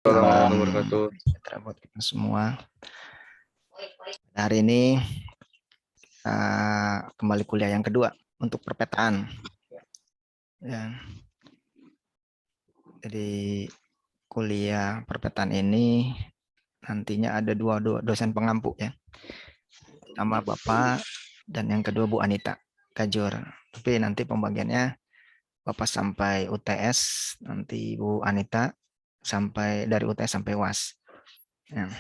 Salam Warahmatullahi wabarakatuh. sejahtera buat kita semua. Hari ini kembali kuliah yang kedua untuk perpetaan. Ya, jadi kuliah perpetaan ini nantinya ada dua dosen pengampu ya. Pertama Bapak dan yang kedua Bu Anita Kajur. Tapi nanti pembagiannya Bapak sampai UTS, nanti Bu Anita sampai dari UTS sampai UAS. Ya.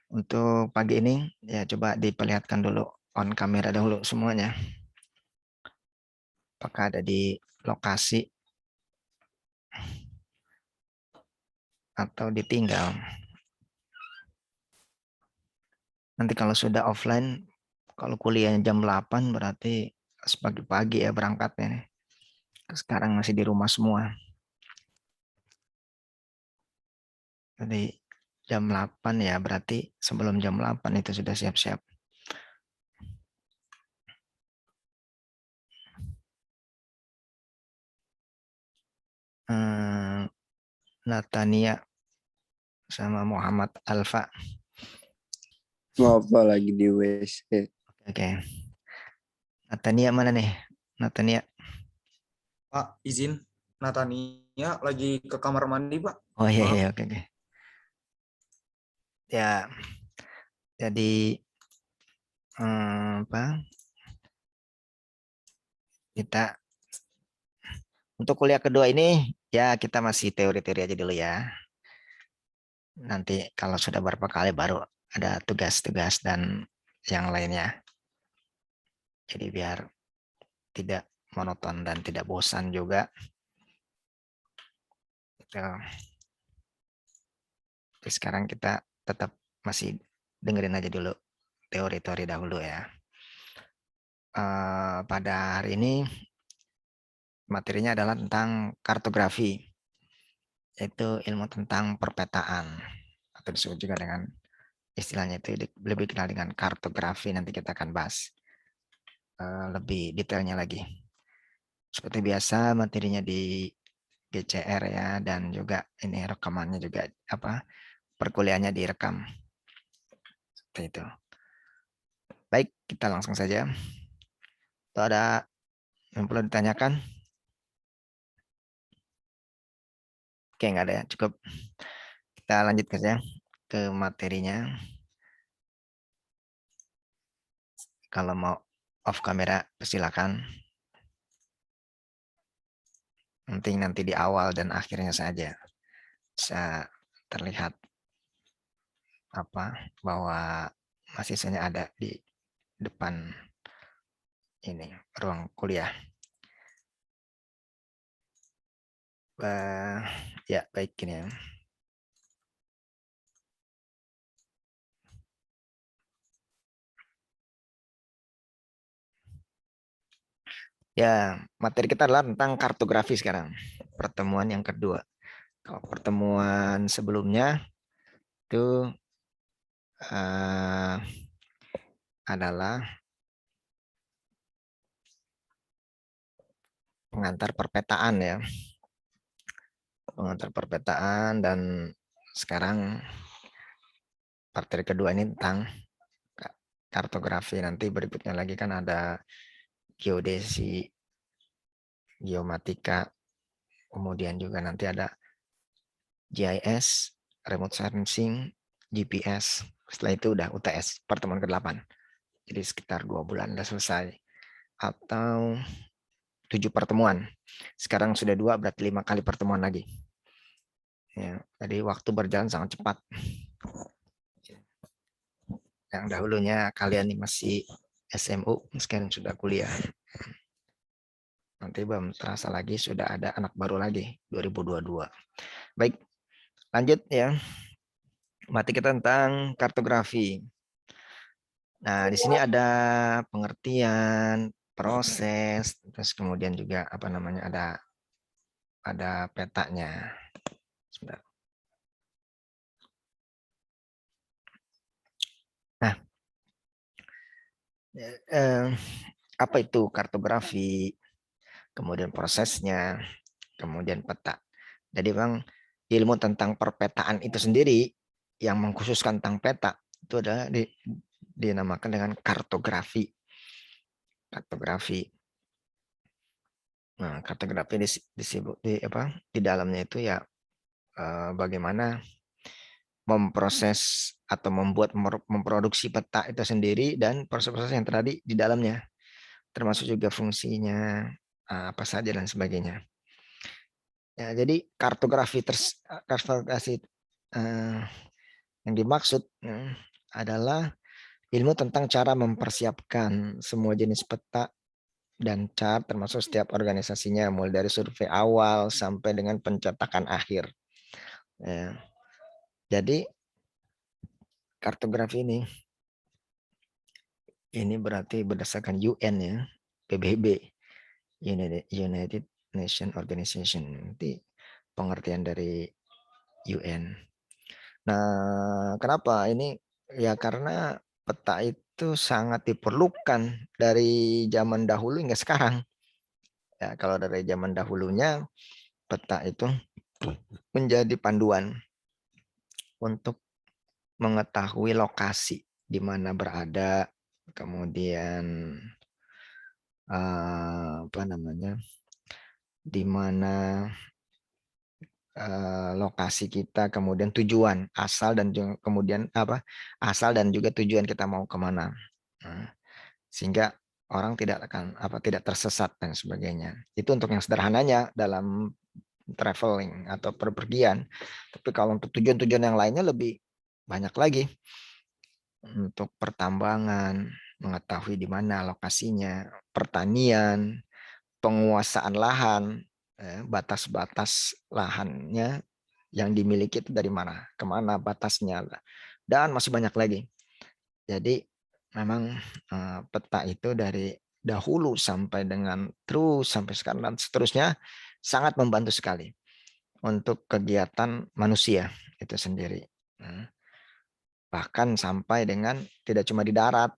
Untuk pagi ini ya coba diperlihatkan dulu on kamera dahulu semuanya. Apakah ada di lokasi atau ditinggal. Nanti kalau sudah offline, kalau kuliahnya jam 8 berarti pagi-pagi ya berangkatnya nih. Sekarang masih di rumah semua. Jadi jam 8 ya berarti sebelum jam 8 itu sudah siap-siap. Natania sama Muhammad Alfa. Apa lagi di WC? Oke. Natania mana nih? Natania. Pak, izin. Natania lagi ke kamar mandi, Pak. Oh iya, Maaf. iya, oke. Ya, jadi apa? Kita untuk kuliah kedua ini ya kita masih teori-teori aja dulu ya. Nanti kalau sudah berapa kali baru ada tugas-tugas dan yang lainnya. Jadi biar tidak monoton dan tidak bosan juga. Gitu. Jadi sekarang kita tetap masih dengerin aja dulu teori-teori dahulu ya. Pada hari ini materinya adalah tentang kartografi, yaitu ilmu tentang perpetaan atau disebut juga dengan istilahnya itu lebih dikenal dengan kartografi. Nanti kita akan bahas lebih detailnya lagi. Seperti biasa materinya di GCR ya, dan juga ini rekamannya juga apa perkuliahannya direkam seperti itu. Baik, kita langsung saja. Atau ada yang perlu ditanyakan? Oke, nggak ada ya, cukup. Kita lanjut saja ke materinya. Kalau mau off kamera, silakan. Nanti di awal dan akhirnya saja bisa terlihat apa bahwa mahasiswanya ada di depan ini ruang kuliah. Ya baik ini ya. Ya, materi kita adalah tentang kartografi sekarang. Pertemuan yang kedua. Kalau pertemuan sebelumnya itu adalah pengantar perpetaan ya. Pengantar perpetaan, dan sekarang materi kedua ini tentang kartografi. Nanti berikutnya lagi kan ada geodesi, geomatika, kemudian juga nanti ada GIS, remote sensing, GPS. Setelah itu udah UTS, pertemuan ke-8. Jadi sekitar 2 bulan udah selesai. Atau 7 pertemuan. Sekarang sudah 2, berarti 5 kali pertemuan lagi. Ya, jadi waktu berjalan sangat cepat. Yang dahulunya kalian masih SMU, sekarang sudah kuliah. Nanti belum terasa lagi sudah ada anak baru lagi, 2022. Baik, lanjut ya. Materi kita tentang kartografi. Nah, di sini ada pengertian, proses, terus kemudian juga apa namanya ada petanya. Sebentar. Nah, apa itu kartografi? Kemudian prosesnya, kemudian peta. Jadi Bang, ilmu tentang perpetaan itu sendiri yang mengkhususkan tentang peta itu adalah dinamakan dengan kartografi. Kartografi. Nah, kartografi disebut di dalamnya itu ya bagaimana memproses atau memproduksi peta itu sendiri dan proses-proses yang terjadi di dalamnya, termasuk juga fungsinya apa saja dan sebagainya. Ya, jadi kartografi yang dimaksud adalah ilmu tentang cara mempersiapkan semua jenis peta dan chart termasuk setiap organisasinya, mulai dari survei awal sampai dengan pencetakan akhir. Ya. Jadi kartografi ini berarti berdasarkan UN ya, PBB, United Nations Organization, nanti pengertian dari UN. Nah, kenapa ini? Ya karena peta itu sangat diperlukan dari zaman dahulu hingga sekarang. Ya, kalau dari zaman dahulunya peta itu menjadi panduan untuk mengetahui lokasi di mana berada, kemudian apa namanya, di mana lokasi kita, kemudian tujuan asal dan kemudian asal dan juga tujuan kita mau kemana, sehingga orang tidak tidak tersesat dan sebagainya. Itu untuk yang sederhananya dalam traveling atau perpergian. Tapi kalau untuk tujuan-tujuan yang lainnya lebih banyak lagi. Untuk pertambangan, mengetahui di mana lokasinya, pertanian, penguasaan lahan, batas-batas lahannya yang dimiliki itu dari mana, kemana batasnya, dan masih banyak lagi. Jadi memang peta itu dari dahulu sampai dengan terus sampai sekarang dan seterusnya sangat membantu sekali untuk kegiatan manusia itu sendiri. Bahkan sampai dengan tidak cuma di darat,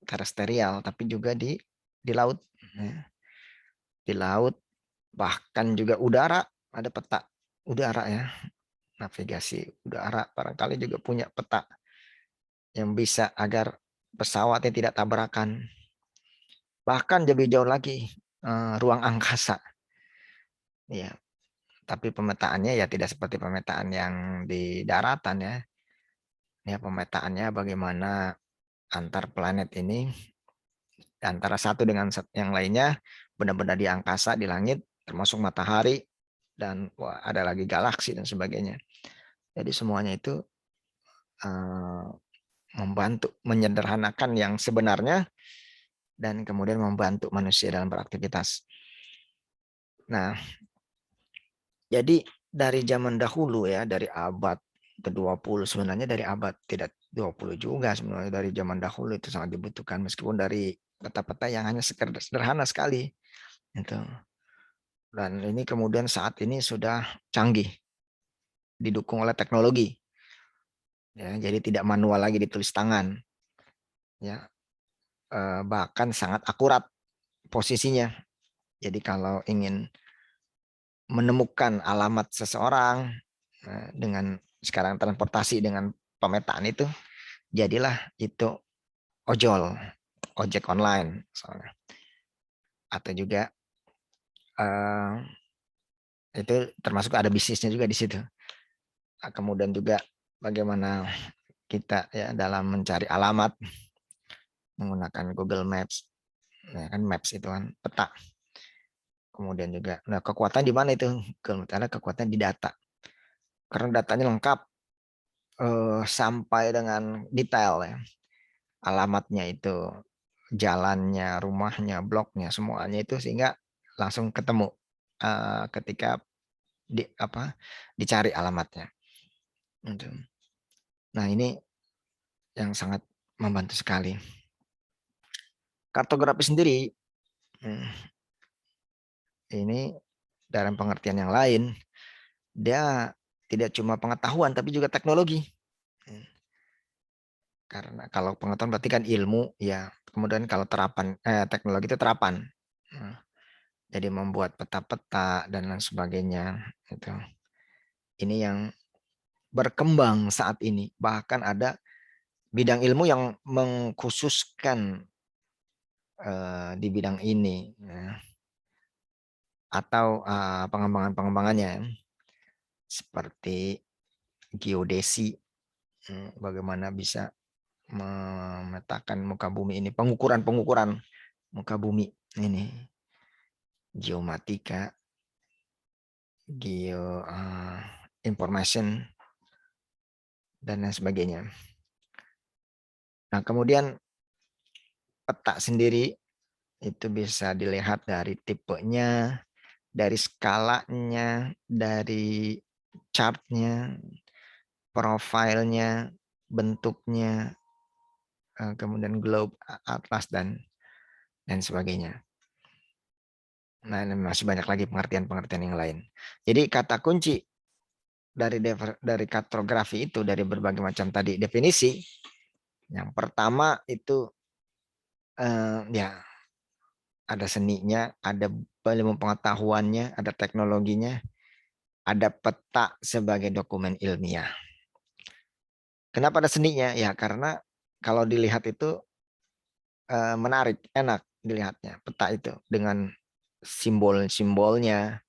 terestrial, tapi juga di laut. Di laut, bahkan juga udara, ada peta udara ya. Navigasi udara, barangkali juga punya peta yang bisa agar pesawatnya tidak tabrakan. Bahkan lebih jauh lagi, ruang angkasa. Ya, tapi pemetaannya ya tidak seperti pemetaan yang di daratan ya. Ya, pemetaannya bagaimana antar planet ini, antara satu dengan yang lainnya, benar-benar di angkasa, di langit, termasuk matahari, dan ada lagi galaksi dan sebagainya. Jadi semuanya itu membantu menyederhanakan yang sebenarnya dan kemudian membantu manusia dalam beraktivitas. Nah, jadi dari zaman dahulu ya, dari abad ke-20, sebenarnya dari abad tidak 20 juga sebenarnya, dari zaman dahulu itu sangat dibutuhkan meskipun dari peta-peta yang hanya sederhana sekali itu. Dan ini kemudian saat ini sudah canggih, didukung oleh teknologi. Ya, jadi tidak manual lagi ditulis tangan. Ya, bahkan sangat akurat posisinya. Jadi kalau ingin menemukan alamat seseorang dengan sekarang transportasi dengan pemetaan itu, jadilah itu ojol, ojek online misalnya. Atau juga itu termasuk ada bisnisnya juga di situ. Kemudian juga bagaimana kita ya dalam mencari alamat menggunakan Google Maps, ya kan Maps itu kan peta. Kemudian juga, nah kekuatan di mana itu? Karena kekuatan di data. Karena datanya lengkap sampai dengan detail ya. Alamatnya itu, jalannya, rumahnya, bloknya, semuanya itu sehingga langsung ketemu ketika dicari alamatnya. Nah ini yang sangat membantu sekali. Kartografi sendiri ini dalam pengertian yang lain, dia tidak cuma pengetahuan tapi juga teknologi. Karena kalau pengetahuan berarti kan ilmu ya, kemudian kalau terapan teknologi itu terapan. Jadi membuat peta-peta dan lain sebagainya itu. ini yang berkembang saat ini. Bahkan ada bidang ilmu yang mengkhususkan di bidang ini, ya. Atau pengembangan-pengembangannya seperti geodesi, bagaimana bisa memetakan muka bumi ini, pengukuran muka bumi ini, geomatika, geo information, dan lain sebagainya. Nah, kemudian peta sendiri itu bisa dilihat dari tipenya, dari skalanya, dari chartnya, profilnya, bentuknya, kemudian globe, atlas, dan sebagainya. Nah, masih banyak lagi pengertian-pengertian yang lain. Jadi kata kunci dari kartografi itu, dari berbagai macam tadi definisi, yang pertama itu ya ada seninya, ada ilmu pengetahuannya, ada teknologinya, ada peta sebagai dokumen ilmiah. Kenapa ada seninya? Ya karena kalau dilihat itu menarik, enak dilihatnya peta itu dengan simbol-simbolnya,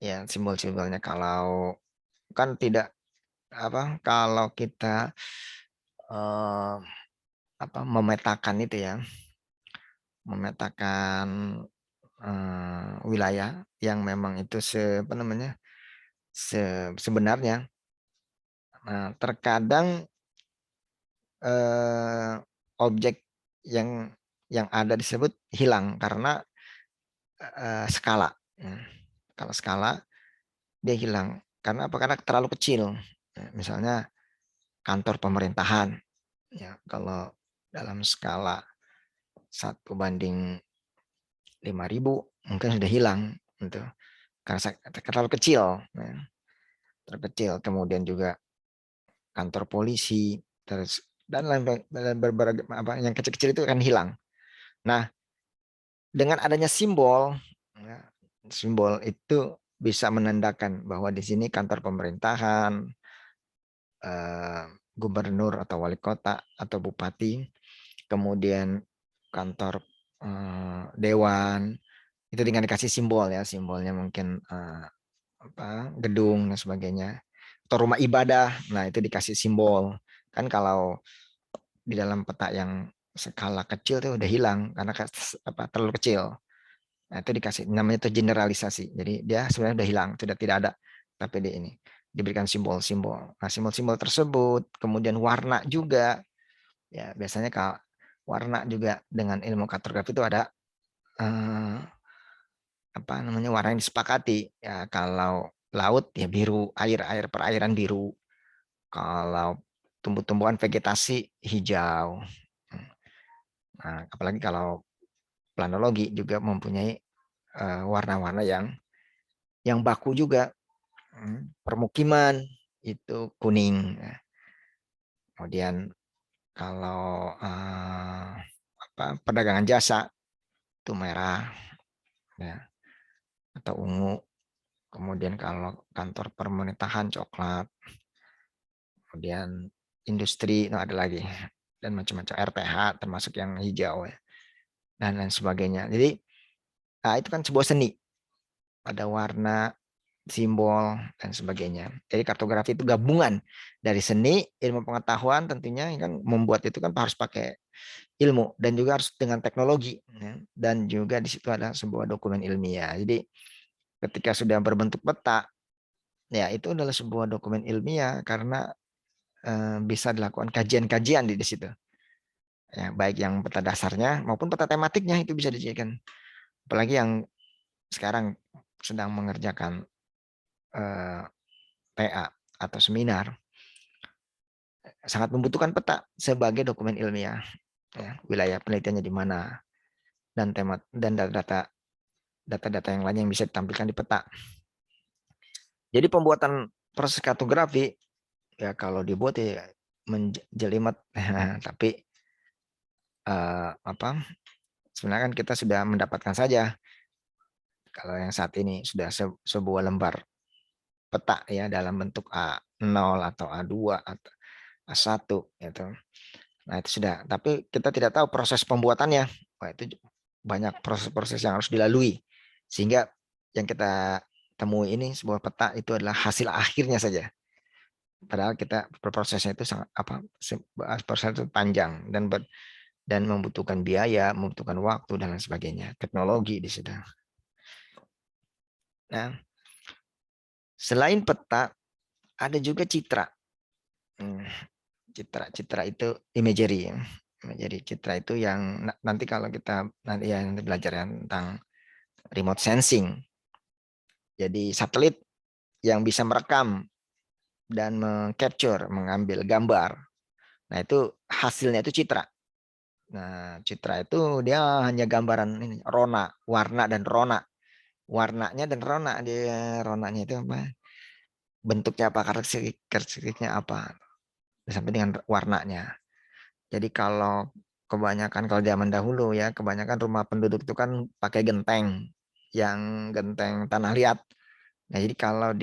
ya simbol-simbolnya. Kalau kan tidak kalau kita memetakan itu ya, memetakan wilayah yang memang itu sebenarnya. Nah, terkadang objek yang ada disebut hilang karena skala. Kalau skala dia hilang karena apa? Karena terlalu kecil. Misalnya kantor pemerintahan, ya kalau dalam skala 1:5.000 mungkin sudah hilang gitu, karena terlalu kecil, ya. Terkecil. Kemudian juga kantor polisi, terus dan berbagai yang kecil-kecil itu akan hilang. Nah, dengan adanya simbol, ya, simbol itu bisa menandakan bahwa di sini kantor pemerintahan, gubernur atau wali kota atau bupati, kemudian kantor dewan, itu dengan dikasih simbol ya, simbolnya mungkin gedung dan sebagainya, atau rumah ibadah, nah itu dikasih simbol. Kan kalau di dalam peta yang skala kecil itu udah hilang karena terlalu kecil. Nah, itu dikasih namanya itu generalisasi. Jadi dia sebenarnya udah hilang, sudah tidak ada. Tapi di ini diberikan simbol-simbol. Nah, simbol-simbol tersebut, kemudian warna juga. Ya, biasanya kalau warna juga dengan ilmu kartografi itu ada warna yang disepakati. Ya, kalau laut ya biru, air perairan biru. Kalau tumbuh-tumbuhan vegetasi hijau. Nah, apalagi kalau planologi juga mempunyai warna-warna yang baku juga. Permukiman itu kuning. Kemudian kalau perdagangan jasa itu merah, ya, atau ungu. Kemudian kalau kantor pemerintahan coklat. Kemudian industri, ada lagi, dan macam-macam RTH termasuk yang hijau, ya, dan lain sebagainya. Jadi itu kan sebuah seni, ada warna, simbol, dan sebagainya. Jadi kartografi itu gabungan dari seni, ilmu pengetahuan tentunya, kan membuat itu kan harus pakai ilmu dan juga harus dengan teknologi, ya. Dan juga di situ ada sebuah dokumen ilmiah. Jadi ketika sudah berbentuk peta, ya itu adalah sebuah dokumen ilmiah karena bisa dilakukan kajian-kajian di situ. Ya, baik yang peta dasarnya maupun peta tematiknya itu bisa dijadikan. Apalagi yang sekarang sedang mengerjakan TA atau seminar, sangat membutuhkan peta sebagai dokumen ilmiah. Ya, wilayah penelitiannya di mana, dan tema dan data-data yang lain yang bisa ditampilkan di peta. Jadi pembuatan proses kartografi ya kalau dibuat ya menjelimet, tapi sebenarnya kan kita sudah mendapatkan saja kalau yang saat ini sudah sebuah lembar peta ya dalam bentuk A0 atau A2 atau A1 gitu. Nah, itu sudah. Tapi kita tidak tahu proses pembuatannya. Wah, itu banyak proses-proses yang harus dilalui. Sehingga yang kita temui ini sebuah peta itu adalah hasil akhirnya saja. Padahal kita prosesnya itu sangat proses itu panjang dan membutuhkan biaya, membutuhkan waktu dan lain sebagainya. Teknologi di situ. Nah, selain peta ada juga citra. Citra itu imagery. Imagery citra itu yang nanti kalau kita nanti belajar ya tentang remote sensing. Jadi satelit yang bisa merekam dan mengambil gambar. Nah, itu hasilnya itu citra. Nah, citra itu dia hanya gambaran ini, rona, warna dan rona. Warnanya dan rona, dia ronanya itu apa? Bentuknya apa, karakteristiknya apa. Sampai dengan warnanya. Jadi kalau kebanyakan kalau zaman dahulu ya, kebanyakan rumah penduduk itu kan pakai genteng, yang genteng tanah liat. Nah, jadi kalau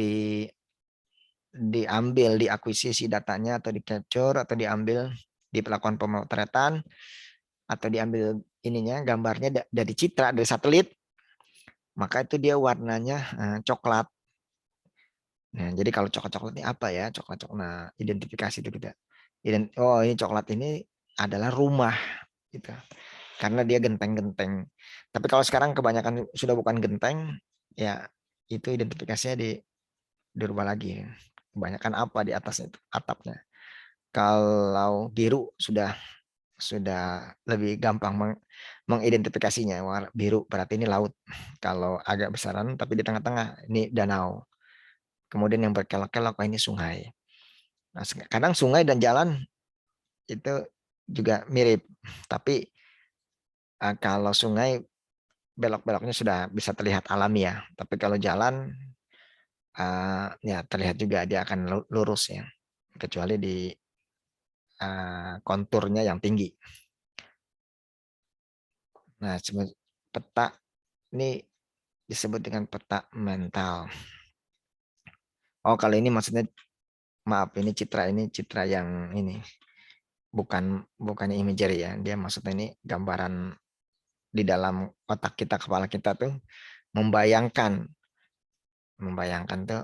diambil, diakuisisi datanya atau di capture atau diambil dilakukan pemotretan atau diambil ininya gambarnya dari citra dari satelit, maka itu dia warnanya coklat. Nah, jadi kalau coklat-coklat ini apa ya? Coklat-coklat. Nah, identifikasi itu kita. Oh, ini coklat ini adalah rumah gitu. Karena dia genteng-genteng. Tapi kalau sekarang kebanyakan sudah bukan genteng, ya itu identifikasinya dirubah lagi. Kebanyakan apa di atasnya itu, atapnya. Kalau biru sudah lebih gampang mengidentifikasinya. Warna biru berarti ini laut. Kalau agak besaran tapi di tengah-tengah ini danau. Kemudian yang berkelok-kelok ini sungai. Nah, kadang sungai dan jalan itu juga mirip. Tapi kalau sungai belok-beloknya sudah bisa terlihat alami ya. Tapi kalau jalan ya terlihat juga dia akan lurus ya. Kecuali di konturnya yang tinggi. Nah, peta ini disebut dengan peta mental. Oh, kalau ini maksudnya maaf, ini citra yang ini bukan imagery ya. Dia maksudnya ini gambaran di dalam otak kita, kepala kita tuh membayangkan tuh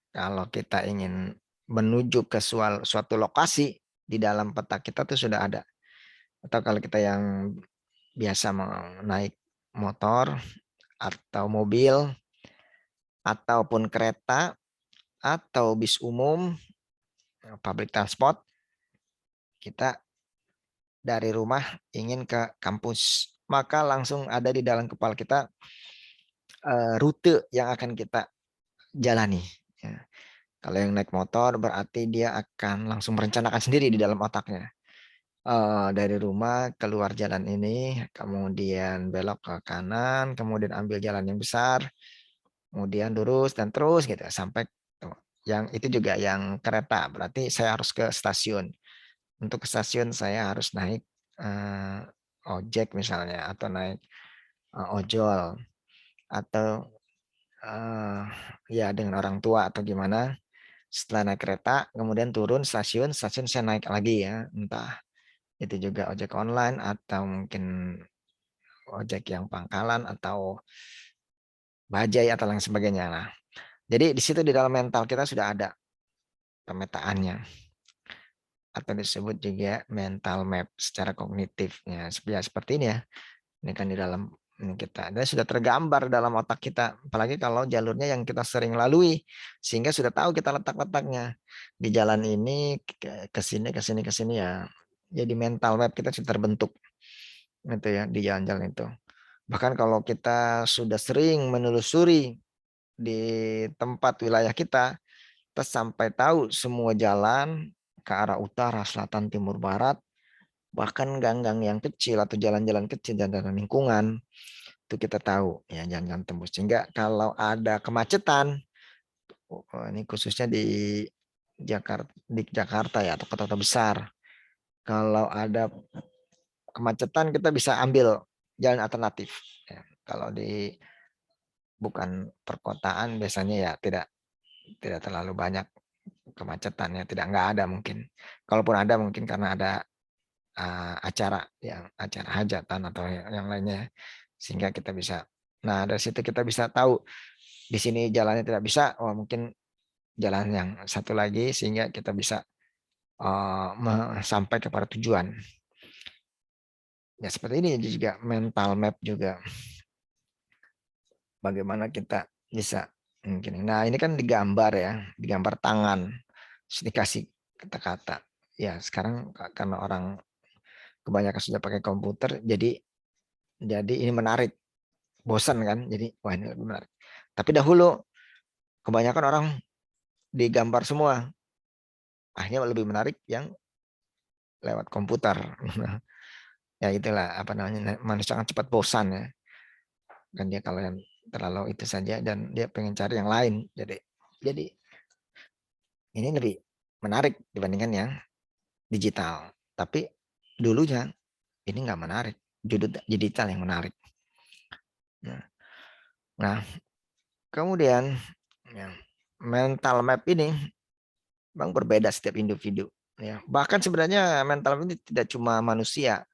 kalau kita ingin menuju ke suatu lokasi di dalam peta kita tuh sudah ada. Atau kalau kita yang biasa naik motor atau mobil ataupun kereta atau bis umum, public transport, kita dari rumah ingin ke kampus, maka langsung ada di dalam kepala kita rute yang akan kita jalani. Ya. Kalau yang naik motor berarti dia akan langsung merencanakan sendiri di dalam otaknya. Dari rumah keluar jalan ini, kemudian belok ke kanan, kemudian ambil jalan yang besar, kemudian lurus dan terus gitu sampai yang itu juga yang kereta. Berarti saya harus ke stasiun. Untuk ke stasiun saya harus naik ojek misalnya atau naik ojol atau ya dengan orang tua atau gimana. Setelah naik kereta, kemudian turun stasiun saya naik lagi ya, entah itu juga ojek online atau mungkin ojek yang pangkalan atau bajai atau lain sebagainya. Nah, jadi di situ di dalam mental kita sudah ada pemetaannya atau disebut juga mental map secara kognitifnya. Ya, seperti ini ya. Ini kan di dalam ini kita dan sudah tergambar dalam otak kita, apalagi kalau jalurnya yang kita sering lalui sehingga sudah tahu kita letaknya di jalan ini ke sini ya. Jadi mental map kita sudah terbentuk itu ya di jalan-jalan itu. Bahkan kalau kita sudah sering menelusuri di tempat wilayah kita sampai tahu semua jalan ke arah utara, selatan, timur, barat, bahkan gang-gang yang kecil atau jalan-jalan kecil, jalan-jalan lingkungan, itu kita tahu ya jalan-jalan tembus. Sehingga kalau ada kemacetan, ini khususnya di Jakarta ya atau kota-kota besar, kalau ada kemacetan kita bisa ambil jalan alternatif. Ya, kalau di bukan perkotaan biasanya ya tidak tidak terlalu banyak kemacetannya, nggak ada mungkin. Kalaupun ada mungkin karena ada acara hajatan atau yang lainnya, sehingga kita bisa. Nah dari situ kita bisa tahu di sini jalannya tidak bisa, mungkin jalan yang satu lagi, sehingga kita bisa sampai kepada tujuan. Ya seperti ini juga mental map juga. Bagaimana kita bisa mungkin. Nah ini kan digambar ya, digambar tangan, terus dikasih kata-kata. Ya sekarang karena orang kebanyakan sudah pakai komputer, jadi ini menarik, bosan kan, jadi wah ini lebih menarik. Tapi dahulu kebanyakan orang digambar semua, akhirnya lebih menarik yang lewat komputer. Ya itulah apa namanya, manusia sangat cepat bosan ya. Kan dia kalau yang terlalu itu saja dan dia pengen cari yang lain. Jadi ini lebih menarik dibandingkan yang digital. Tapi dulunya ini nggak menarik, digital yang menarik. Nah kemudian ya, mental map ini memang berbeda setiap individu. Ya, bahkan sebenarnya mental map ini tidak cuma manusia,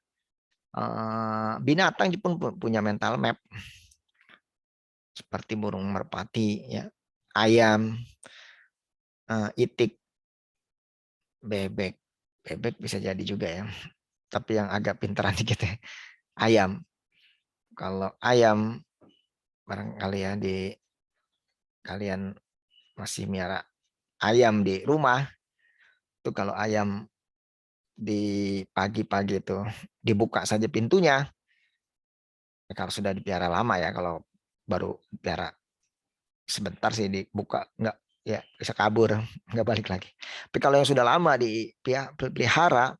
binatang pun punya mental map, seperti burung merpati, ya, ayam, itik, bebek. Bebek bisa jadi juga ya, tapi yang agak pintaran dikit ya, ayam. Kalau ayam barangkali ya kalian masih miara ayam di rumah, tuh kalau ayam di pagi-pagi itu dibuka saja pintunya, kalau sudah dipiara lama ya, kalau baru piara sebentar sih dibuka nggak, ya bisa kabur, nggak balik lagi. Tapi kalau yang sudah lama dipelihara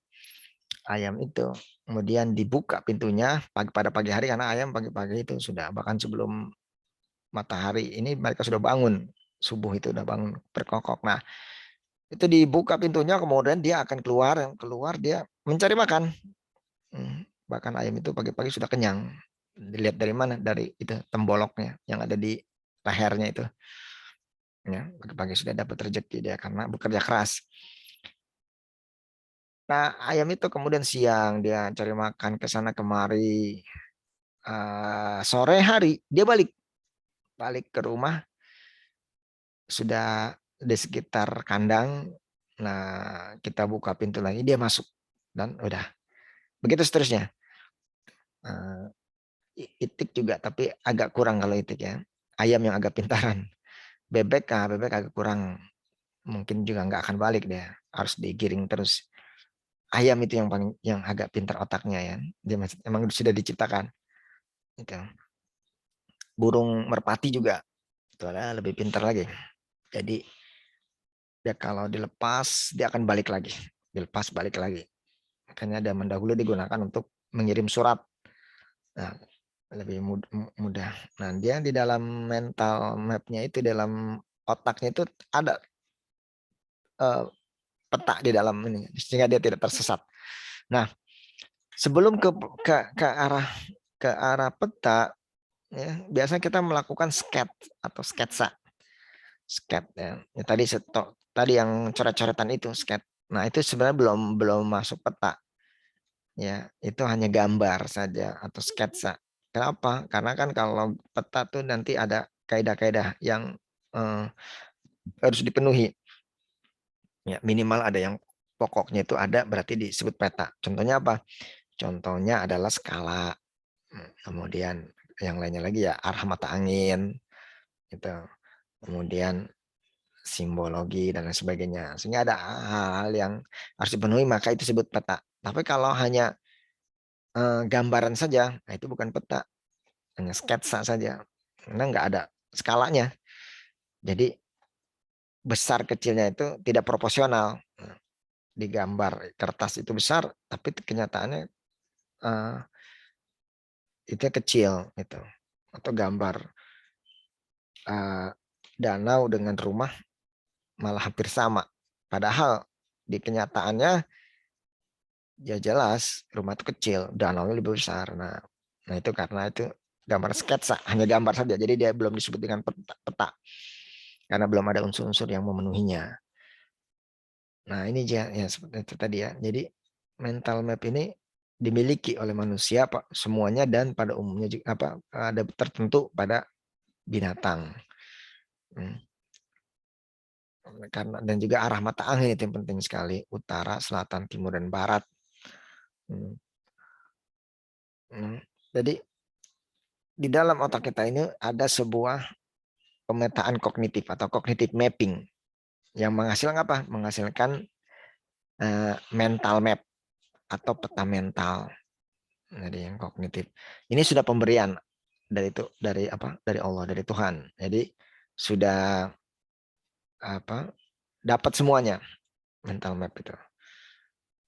ayam itu, kemudian dibuka pintunya pada pagi hari, karena ayam pagi-pagi itu sudah, bahkan sebelum matahari ini mereka sudah bangun, subuh itu udah bangun berkokok. Nah itu dibuka pintunya, kemudian dia akan keluar dia mencari makan. Bahkan ayam itu pagi-pagi sudah kenyang. Dilihat dari mana? Dari itu temboloknya yang ada di lehernya itu. Ya, pagi-pagi sudah dapat rezeki dia karena bekerja keras. Nah, ayam itu kemudian siang dia cari makan ke sana kemari. Sore hari dia balik ke rumah, sudah di sekitar kandang. Nah, kita buka pintu lagi, dia masuk dan udah. Begitu seterusnya. Itik juga, tapi agak kurang kalau itik ya. Ayam yang agak pintaran. Bebek agak kurang, mungkin juga nggak akan balik dia, harus digiring terus. Ayam itu yang agak pintar otaknya ya, dia emang sudah diciptakan itu. Burung merpati juga itu lebih pintar lagi, jadi dia kalau dilepas dia akan balik lagi, dilepas balik lagi. Makanya zaman dahulu digunakan untuk mengirim surat. Nah, lebih mudah. Nah dia di dalam mental mapnya itu, dalam otaknya itu ada peta di dalam ini, sehingga dia tidak tersesat. Nah, sebelum ke arah peta, ya, biasanya kita melakukan atau sketsa. Ya. Ya, tadi yang coret-coretan itu sket. Nah, itu sebenarnya belum masuk peta. Ya, itu hanya gambar saja atau sketsa. Kenapa? Karena kan kalau peta tuh nanti ada kaidah-kaidah yang harus dipenuhi. Ya, minimal ada yang pokoknya itu ada, berarti disebut peta. Contohnya apa? Contohnya adalah skala. Kemudian yang lainnya lagi ya arah mata angin, gitu. Kemudian simbologi dan lain sebagainya. Sehingga ada hal-hal yang harus dipenuhi, maka itu disebut peta. Tapi kalau hanya gambaran saja, nah itu bukan peta, hanya sketsa saja. Karena nggak ada skalanya. Jadi besar kecilnya itu tidak proporsional. Di gambar kertas itu besar, tapi kenyataannya itu kecil itu. Atau gambar danau dengan rumah malah hampir sama, padahal di kenyataannya ya jelas rumah itu kecil, danau lebih besar. Nah itu karena itu gambar sketsa, hanya gambar saja, jadi dia belum disebut dengan peta. karena belum ada unsur-unsur yang memenuhinya. Nah, ini ya seperti itu tadi ya. Jadi mental map ini dimiliki oleh manusia Pak semuanya dan pada umumnya juga ada tertentu pada binatang. Karena dan juga arah mata angin itu yang penting sekali, utara, selatan, timur dan barat. Jadi di dalam otak kita ini ada sebuah pemetaan kognitif atau cognitive mapping yang menghasilkan apa? Menghasilkan mental map atau peta mental. Jadi yang kognitif. Ini sudah pemberian dari Allah, dari Tuhan. Jadi sudah dapat semuanya mental map itu.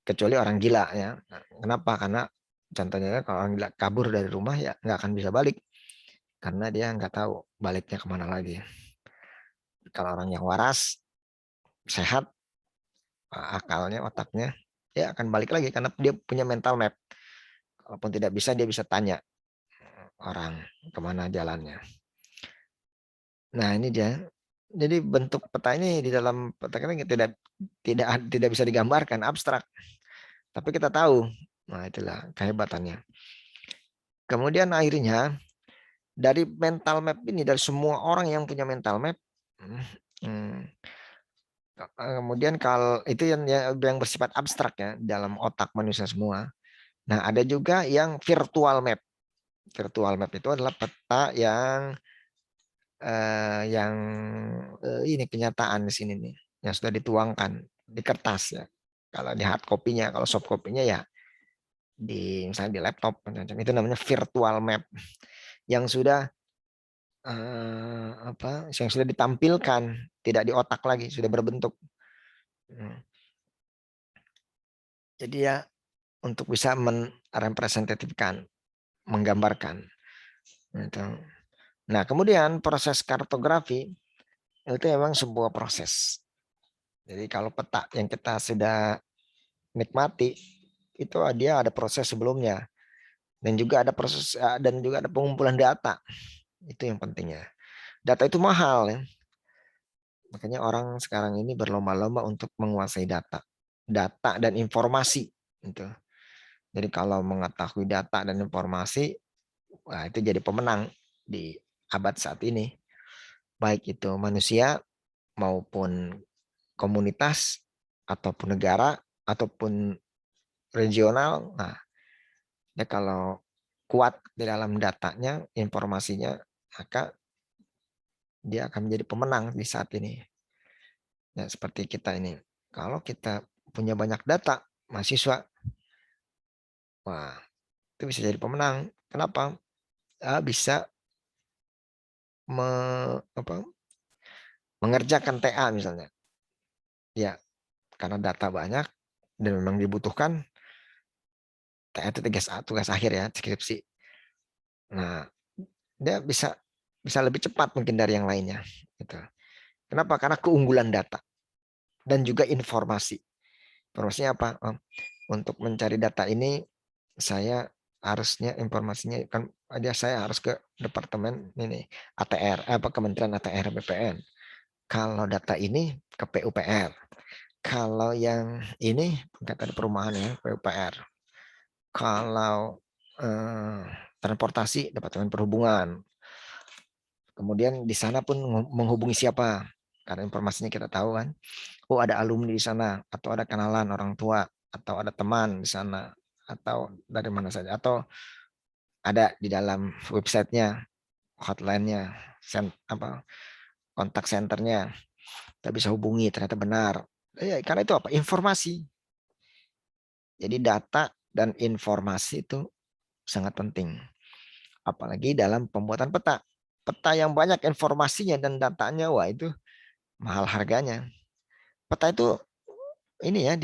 Kecuali orang gila ya. Kenapa? Karena contohnya kalau orang gila kabur dari rumah ya nggak akan bisa balik karena dia nggak tahu baliknya kemana lagi. Kalau orang yang waras, sehat, akalnya, otaknya, dia akan balik lagi karena dia punya mental map. Kalaupun tidak bisa, dia bisa tanya orang kemana jalannya. Nah ini dia. Jadi bentuk peta ini di dalam peta ini tidak bisa digambarkan, abstrak. Tapi kita tahu. Nah itulah kehebatannya. Kemudian akhirnya dari mental map ini, dari semua orang yang punya mental map, kemudian kalau itu yang bersifat abstrak ya dalam otak manusia semua. Nah ada juga yang virtual map. Virtual map itu adalah peta yang ini kenyataan di sini nih, yang sudah dituangkan di kertas ya. Kalau di hard copy-nya, kalau soft copy-nya ya misalnya di laptop macam-macam. Itu namanya virtual map yang sudah yang sudah ditampilkan, tidak di otak lagi, sudah berbentuk. Jadi ya untuk bisa merepresentatifkan, menggambarkan. Nah, kemudian proses kartografi itu memang sebuah proses. Jadi kalau peta yang kita sudah nikmati itu dia ada proses sebelumnya dan juga ada pengumpulan data. Itu yang pentingnya. Data itu mahal ya. Makanya orang sekarang ini berlomba-lomba untuk menguasai data dan informasi gitu. Jadi kalau mengetahui data dan informasi, wah itu jadi pemenang di abad saat ini. Baik itu manusia maupun komunitas ataupun negara ataupun regional. Nah, ya kalau kuat di dalam datanya, informasinya, maka dia akan menjadi pemenang di saat ini. Ya, seperti kita ini. Kalau kita punya banyak data, mahasiswa, wah, itu bisa jadi pemenang. Kenapa? Bisa mengerjakan TA misalnya. Ya, karena data banyak dan memang dibutuhkan, TA itu tugas akhir ya, skripsi. Nah, dia bisa lebih cepat mungkin dari yang lainnya. Gitu. Kenapa? Karena keunggulan data dan juga informasi. Informasinya apa? Untuk mencari data ini saya harusnya informasinya kan saya harus ke departemen ini ATR Kementerian ATR BPN. Kalau data ini ke PUPR. Kalau yang ini kata perumahan ya PUPR. Kalau transportasi Departemen Perhubungan. Kemudian di sana pun menghubungi siapa? Karena informasinya kita tahu kan. Oh ada alumni di sana atau ada kenalan orang tua atau ada teman di sana atau dari mana saja atau ada di dalam websitenya hotline-nya kontak centernya kita bisa hubungi ternyata benar karena itu apa informasi. Jadi data dan informasi itu sangat penting apalagi dalam pembuatan peta yang banyak informasinya dan datanya wah itu mahal harganya. Peta itu ini ya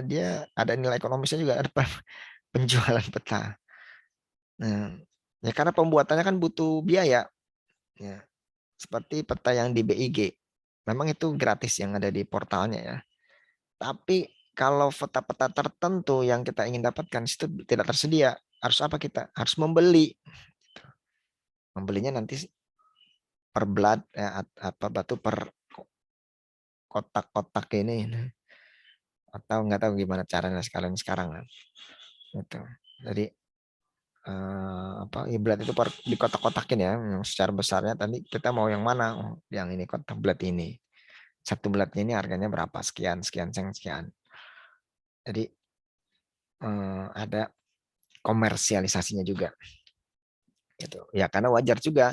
dia ada nilai ekonomisnya juga ada penjualan peta. Nah, ya karena pembuatannya kan butuh biaya. Ya, seperti peta yang di BIG. Memang itu gratis yang ada di portalnya ya. Tapi kalau peta-peta tertentu yang kita ingin dapatkan itu tidak tersedia. Harus apa kita? Harus membeli. Membelinya nanti per blad batu per kotak-kotak ini, atau nggak tahu gimana caranya sekalian sekarang kan. Gitu. Jadi iblat itu di kotak-kotakin ya, yang secara besarnya tadi kita mau yang mana? Oh, yang ini kotak blat ini. Satu blatnya ini harganya berapa? Sekian, sekian, sekian. Jadi ada komersialisasinya juga. Gitu. Ya karena wajar juga.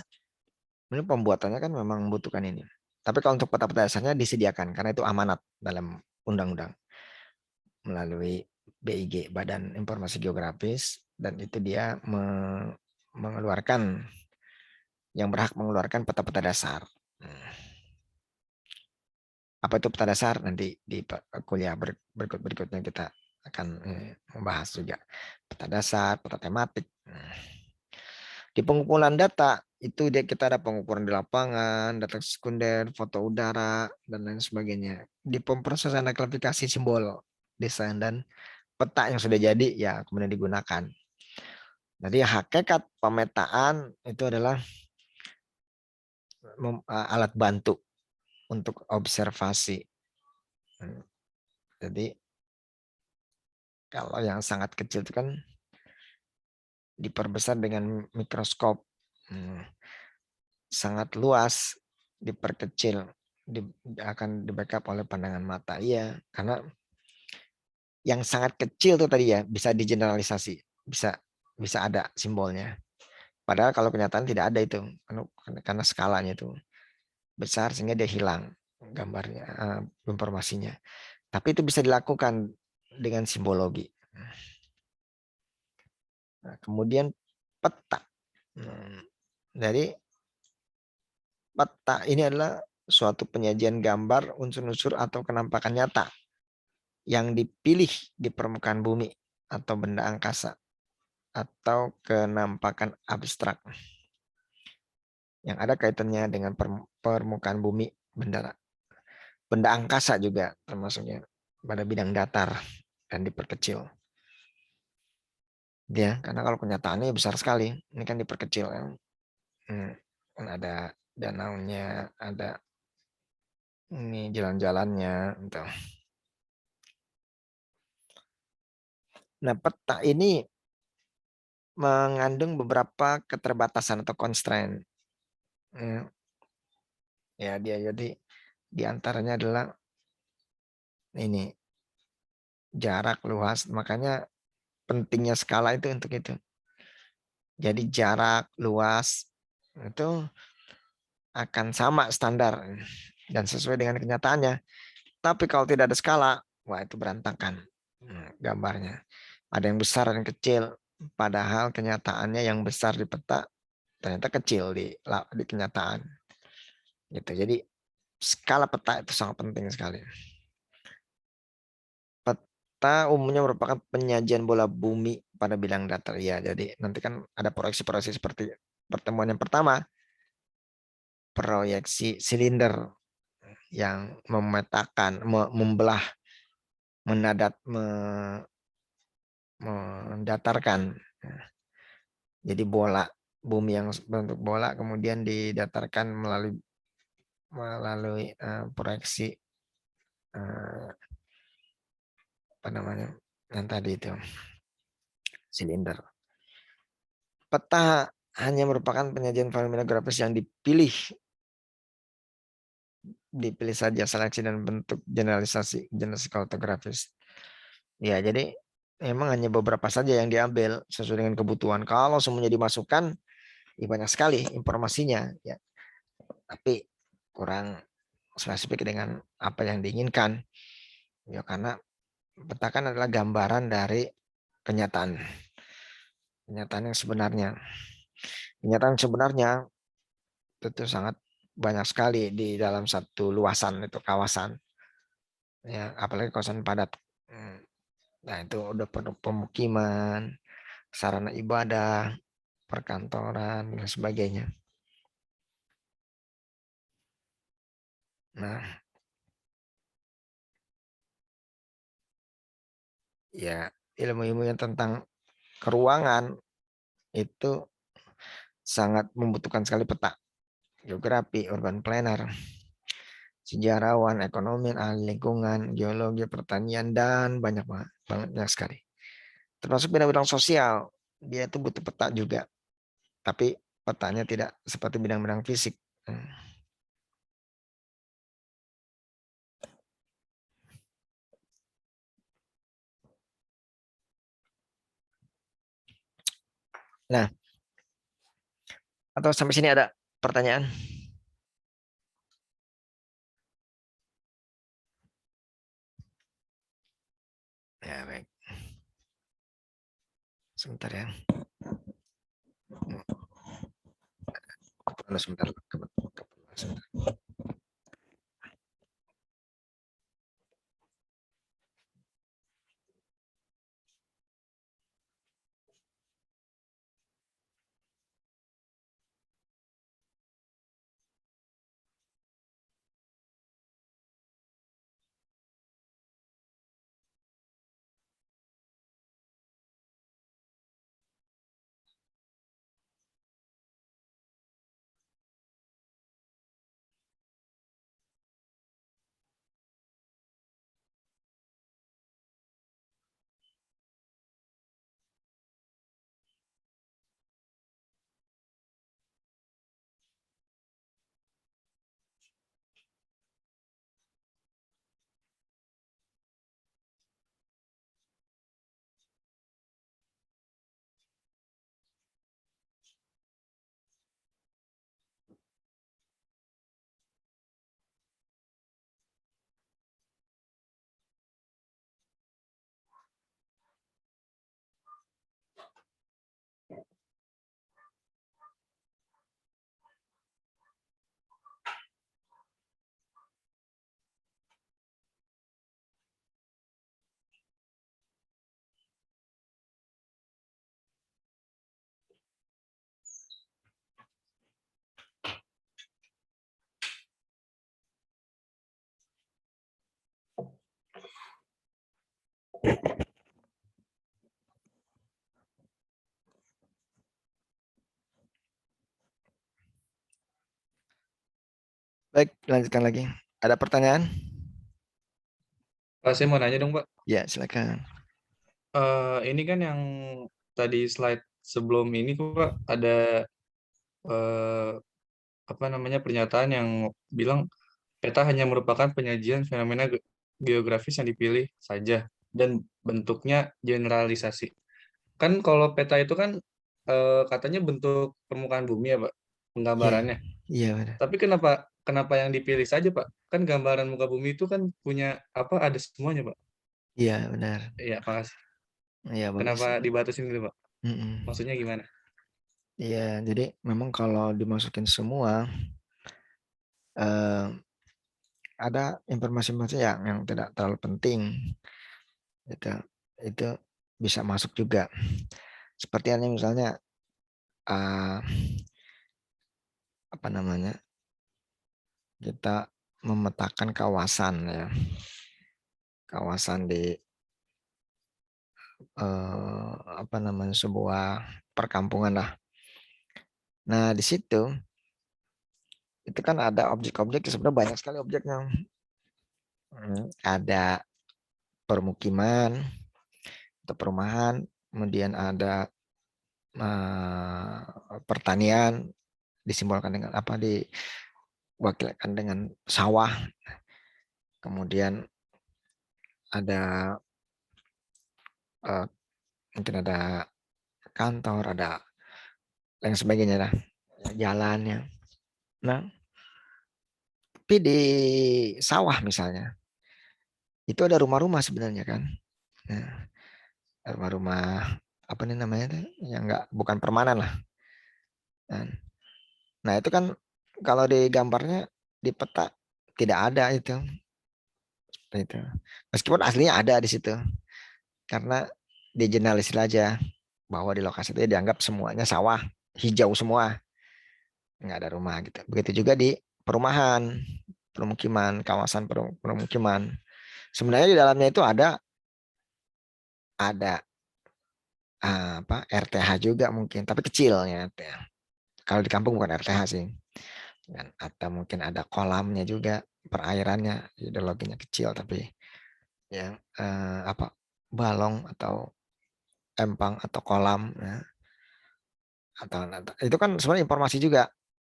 Ini pembuatannya kan memang membutuhkan ini. Tapi kalau untuk peta-peta dasarnya disediakan karena itu amanat dalam undang-undang melalui BIG, Badan Informasi Geografis, dan itu dia mengeluarkan yang berhak mengeluarkan peta-peta dasar. Apa itu peta dasar? Nanti di kuliah berikutnya kita akan membahas juga peta dasar, peta tematik. Di pengumpulan data itu kita ada pengukuran di lapangan, data sekunder, foto udara, dan lain sebagainya. Di pemrosesan ada klasifikasi simbol, desain, dan peta yang sudah jadi ya kemudian digunakan. Jadi hakikat pemetaan itu adalah alat bantu untuk observasi. Jadi kalau yang sangat kecil itu kan diperbesar dengan mikroskop. Sangat luas diperkecil, akan di backup oleh pandangan mata. Iya, karena yang sangat kecil itu tadi ya bisa digeneralisasi, bisa ada simbolnya. Padahal kalau kenyataan tidak ada itu, karena skalanya itu besar sehingga dia hilang gambarnya, informasinya. Tapi itu bisa dilakukan dengan simbologi. Nah, kemudian peta. Jadi peta ini adalah suatu penyajian gambar, unsur-unsur atau kenampakan nyata yang dipilih di permukaan bumi atau benda angkasa atau kenampakan abstrak yang ada kaitannya dengan permukaan bumi, benda angkasa juga termasuknya pada bidang datar dan diperkecil. Ya, karena kalau kenyataannya besar sekali, ini kan diperkecil kan. Kan ada danaunya, ada ini jalan-jalannya, gitu. Nah, peta ini mengandung beberapa keterbatasan atau constraint. Ya, dia jadi diantaranya adalah ini jarak luas, makanya pentingnya skala itu untuk itu. Jadi jarak luas itu akan sama standar dan sesuai dengan kenyataannya. Tapi kalau tidak ada skala, wah itu berantakan gambarnya. Ada yang besar dan kecil, padahal kenyataannya yang besar di peta ternyata kecil di kenyataan. Gitu. Jadi skala peta itu sangat penting sekali. Peta umumnya merupakan penyajian bola bumi pada bidang datar. Ya, jadi nanti kan ada proyeksi-proyeksi seperti pertemuan yang pertama, proyeksi silinder yang memetakan, membelah, mendatarkan. Jadi bola bumi yang bentuk bola kemudian didatarkan melalui proyeksi apa namanya yang tadi itu silinder. Peta hanya merupakan penyajian fenomena grafis yang dipilih saja seleksi dan bentuk generalisasi kartografis. Ya, jadi memang hanya beberapa saja yang diambil sesuai dengan kebutuhan. Kalau semuanya dimasukkan, ya banyak sekali informasinya, ya. Tapi kurang spesifik dengan apa yang diinginkan. Ya, karena peta kan adalah gambaran dari kenyataan. Kenyataan yang sebenarnya. Kenyataan sebenarnya itu sangat banyak sekali di dalam satu luasan itu kawasan. Ya, apalagi kawasan padat. Nah, itu udah penuh pemukiman, sarana ibadah, perkantoran, dan sebagainya. Nah, ya ilmu-ilmu yang tentang keruangan itu sangat membutuhkan sekali peta. Geografi, urban planner, sejarawan, ekonomi, ahli lingkungan, geologi, pertanian, dan banyak banget sekali. Termasuk bidang-bidang sosial, dia itu butuh peta juga. Tapi petanya tidak seperti bidang-bidang fisik. Nah, atau sampai sini ada pertanyaan? Ya, baik. Sebentar ya. Sebentar. Sebentar. Baik, lanjutkan lagi. Ada pertanyaan? Pak, saya mau nanya dong, Pak. Ya, silakan. Ini kan yang tadi slide sebelum ini tuh, Pak, ada eh, apa namanya pernyataan yang bilang peta hanya merupakan penyajian fenomena geografis yang dipilih saja dan bentuknya generalisasi. Kan kalau peta itu kan katanya bentuk permukaan bumi ya, Pak, Iya, penggambarannya. iya benar. Tapi kenapa kenapa yang dipilih saja, Pak? Kan gambaran muka bumi itu kan punya apa ada semuanya, Pak. Iya benar. Iya, makasih. Iya bagus. Kenapa dibatasin gitu, Pak? Mm-mm. Maksudnya gimana? Iya, jadi memang kalau dimasukin semua eh, ada informasi-informasi yang tidak terlalu penting, itu itu bisa masuk juga. Seperti halnya misalnya eh, apa namanya, kita memetakan kawasan ya, kawasan di apa namanya, sebuah perkampungan lah. Nah di situ itu kan ada objek-objek, sebenarnya banyak sekali objeknya. Ada permukiman atau perumahan, kemudian ada pertanian, disimbolkan dengan apa, diwakilkan dengan sawah, kemudian ada mungkin ada kantor, ada yang sebagainya lah, jalannya. Nah, tapi di sawah misalnya itu ada rumah-rumah sebenarnya kan. Nah, rumah-rumah apa nih namanya tuh, yang enggak, bukan permanen lah. Nah, itu kan kalau di gambarnya di peta tidak ada itu. Seperti itu. Meskipun aslinya ada di situ. Karena digeneralisir aja bahwa di lokasi itu dianggap semuanya sawah, hijau semua, nggak ada rumah gitu. Begitu juga di perumahan, permukiman, kawasan permukiman. Sebenarnya di dalamnya itu ada apa RTH juga mungkin, tapi kecilnya, kalau di kampung bukan RTH sih. Atau mungkin ada kolamnya juga, perairannya hidrologinya kecil tapi yang balong atau empang atau kolam ya. Atau itu kan sebenarnya informasi juga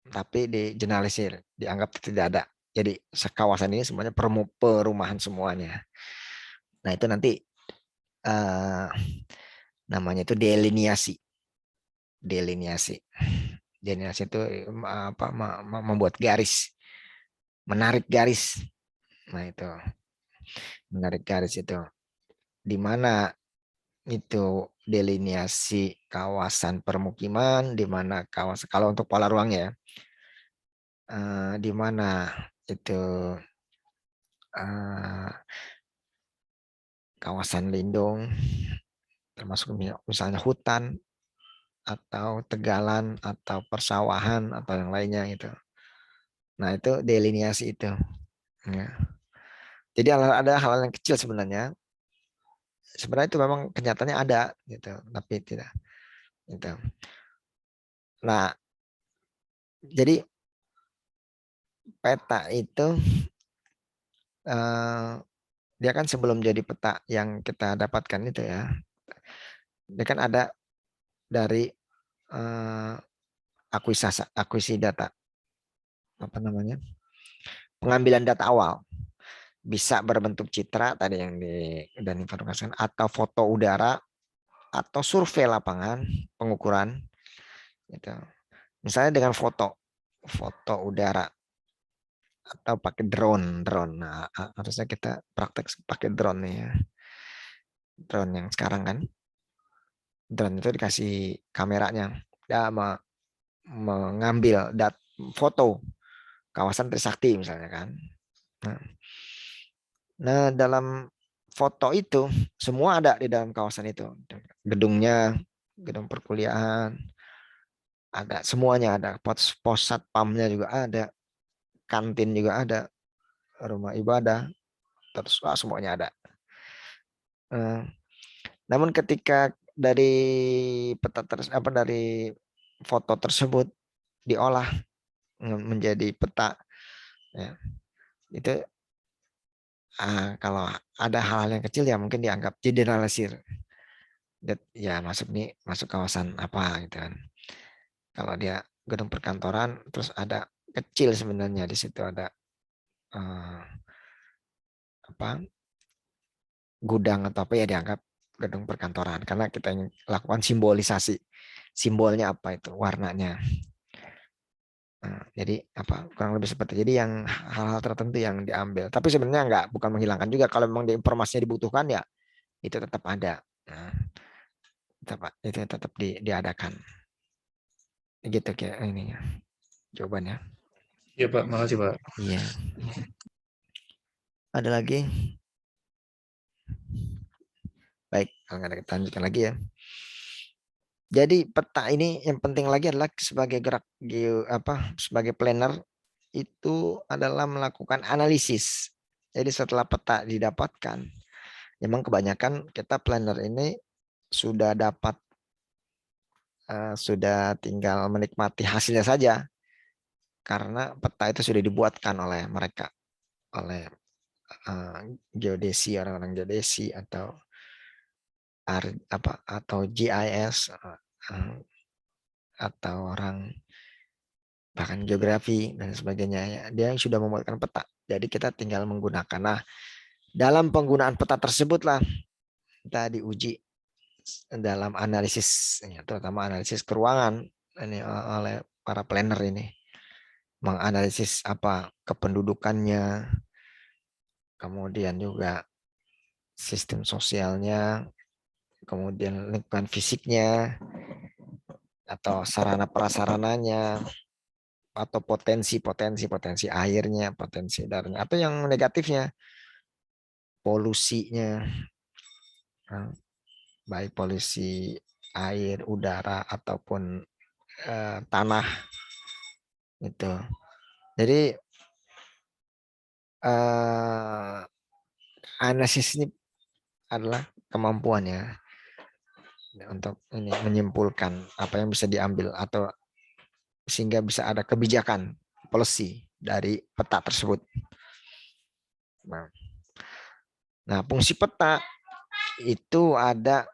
tapi digeneralisir, dianggap tidak ada. Jadi kawasan ini semuanya perumahan semuanya. Nah itu nanti namanya itu deliniasi. Deliniasi itu membuat garis, menarik garis. Nah itu menarik garis itu di mana itu deliniasi kawasan permukiman, di mana kawasan kalau untuk pola ruangnya di mana itu kawasan lindung termasuk misalnya hutan atau tegalan atau persawahan atau yang lainnya gitu. Nah itu deliniasi itu. Ya. Jadi ada hal yang kecil sebenarnya. Sebenarnya itu memang kenyataannya ada gitu, tapi tidak. Gitu. Nah jadi peta itu dia kan sebelum jadi peta yang kita dapatkan itu ya, dia kan ada dari akuisisi data, apa namanya, pengambilan data awal, bisa berbentuk citra tadi yang dan informasikan, atau foto udara, atau survei lapangan, pengukuran, gitu. Misalnya dengan foto udara atau pakai drone. Nah, harusnya kita praktek pakai drone nih ya. Drone yang sekarang kan, drone itu dikasih kameranya, dia mengambil foto kawasan Trisakti misalnya kan. Nah, dalam foto itu semua ada di dalam kawasan itu. Gedungnya, gedung perkuliahan, ada semuanya ada. Pos satpamnya juga ada, kantin juga ada, rumah ibadah, terus semuanya ada. Namun ketika dari peta dari foto tersebut diolah menjadi peta, ya, itu kalau ada hal-hal yang kecil ya mungkin dianggap generalisir. Ya masuk kawasan apa gitu kan. Kalau dia gedung perkantoran terus ada kecil sebenarnya di situ ada gudang atau apa ya dianggap gedung perkantoran karena kita ingin lakukan simbolisasi, simbolnya apa itu warnanya. Jadi kurang lebih seperti jadi yang hal-hal tertentu yang diambil tapi sebenarnya bukan menghilangkan juga kalau memang informasinya dibutuhkan ya itu tetap ada. Itu tetap diadakan gitu kayak ini jawabannya. Iya Pak, makasih Pak. Iya. Ada lagi? Baik, kalau nggak ada kita lanjutkan lagi ya. Jadi peta ini yang penting lagi adalah sebagai sebagai planner itu adalah melakukan analisis. Jadi setelah peta didapatkan, memang kebanyakan kita planner ini sudah dapat sudah tinggal menikmati hasilnya saja karena peta itu sudah dibuatkan oleh mereka, oleh geodesi, orang-orang geodesi atau GIS atau orang bahkan geografi dan sebagainya ya. Dia sudah membuatkan peta. Jadi kita tinggal menggunakan. Nah, dalam penggunaan peta tersebutlah kita diuji dalam analisis, terutama analisis keuangan ini oleh para planner ini. Menganalisis kependudukannya, kemudian juga sistem sosialnya, kemudian lingkungan fisiknya, atau sarana prasarananya, atau potensi airnya, potensi darahnya, atau yang negatifnya, polusinya, baik polusi air, udara, ataupun tanah. Itu. Jadi analisis ini adalah kemampuannya untuk ini menyimpulkan apa yang bisa diambil atau sehingga bisa ada kebijakan policy dari peta tersebut. Nah, fungsi peta itu ada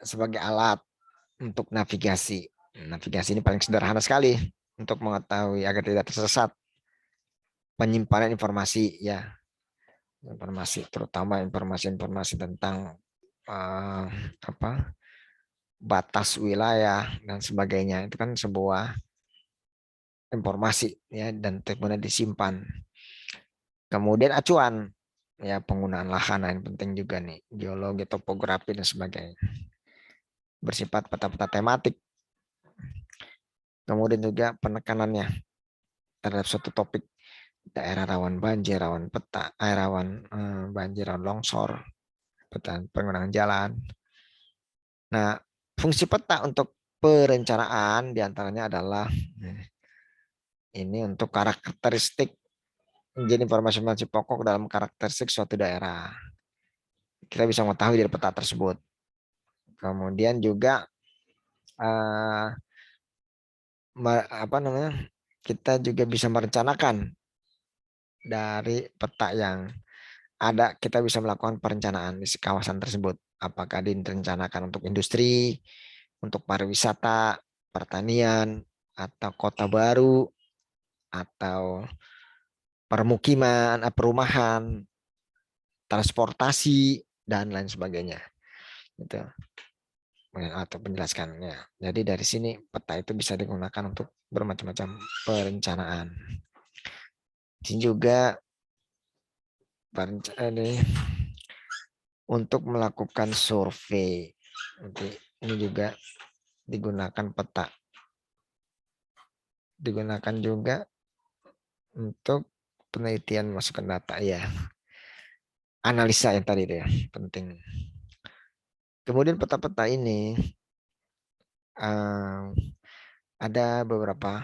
sebagai alat untuk navigasi. Navigasi ini paling sederhana sekali untuk mengetahui agar tidak tersesat. Penyimpanan informasi, ya, informasi, terutama informasi-informasi tentang batas wilayah dan sebagainya. Itu kan sebuah informasi, ya, dan kemudian disimpan. Kemudian acuan, ya, penggunaan lahan yang penting juga nih, geologi, topografi dan sebagainya. Bersifat peta-peta tematik. Kemudian juga penekanannya terhadap suatu topik, daerah rawan banjir, rawan peta, rawan banjir, rawan longsor, peta penggunaan jalan. Nah, fungsi peta untuk perencanaan diantaranya adalah ini untuk karakteristik, menjadi informasi pokok dalam karakteristik suatu daerah. Kita bisa mengetahui dari peta tersebut. Kemudian juga kita juga bisa merencanakan dari peta yang ada. Kita bisa melakukan perencanaan di kawasan tersebut. Apakah direncanakan untuk industri, untuk pariwisata, pertanian, atau kota baru, atau permukiman, perumahan, transportasi, dan lain sebagainya. Itu atau penjelasannya. Jadi dari sini peta itu bisa digunakan untuk bermacam-macam perencanaan. Ini juga untuk melakukan survei. Ini juga digunakan peta. Digunakan juga untuk penelitian masukan data, ya. Analisa yang tadi ya, penting. Kemudian peta-peta ini ada beberapa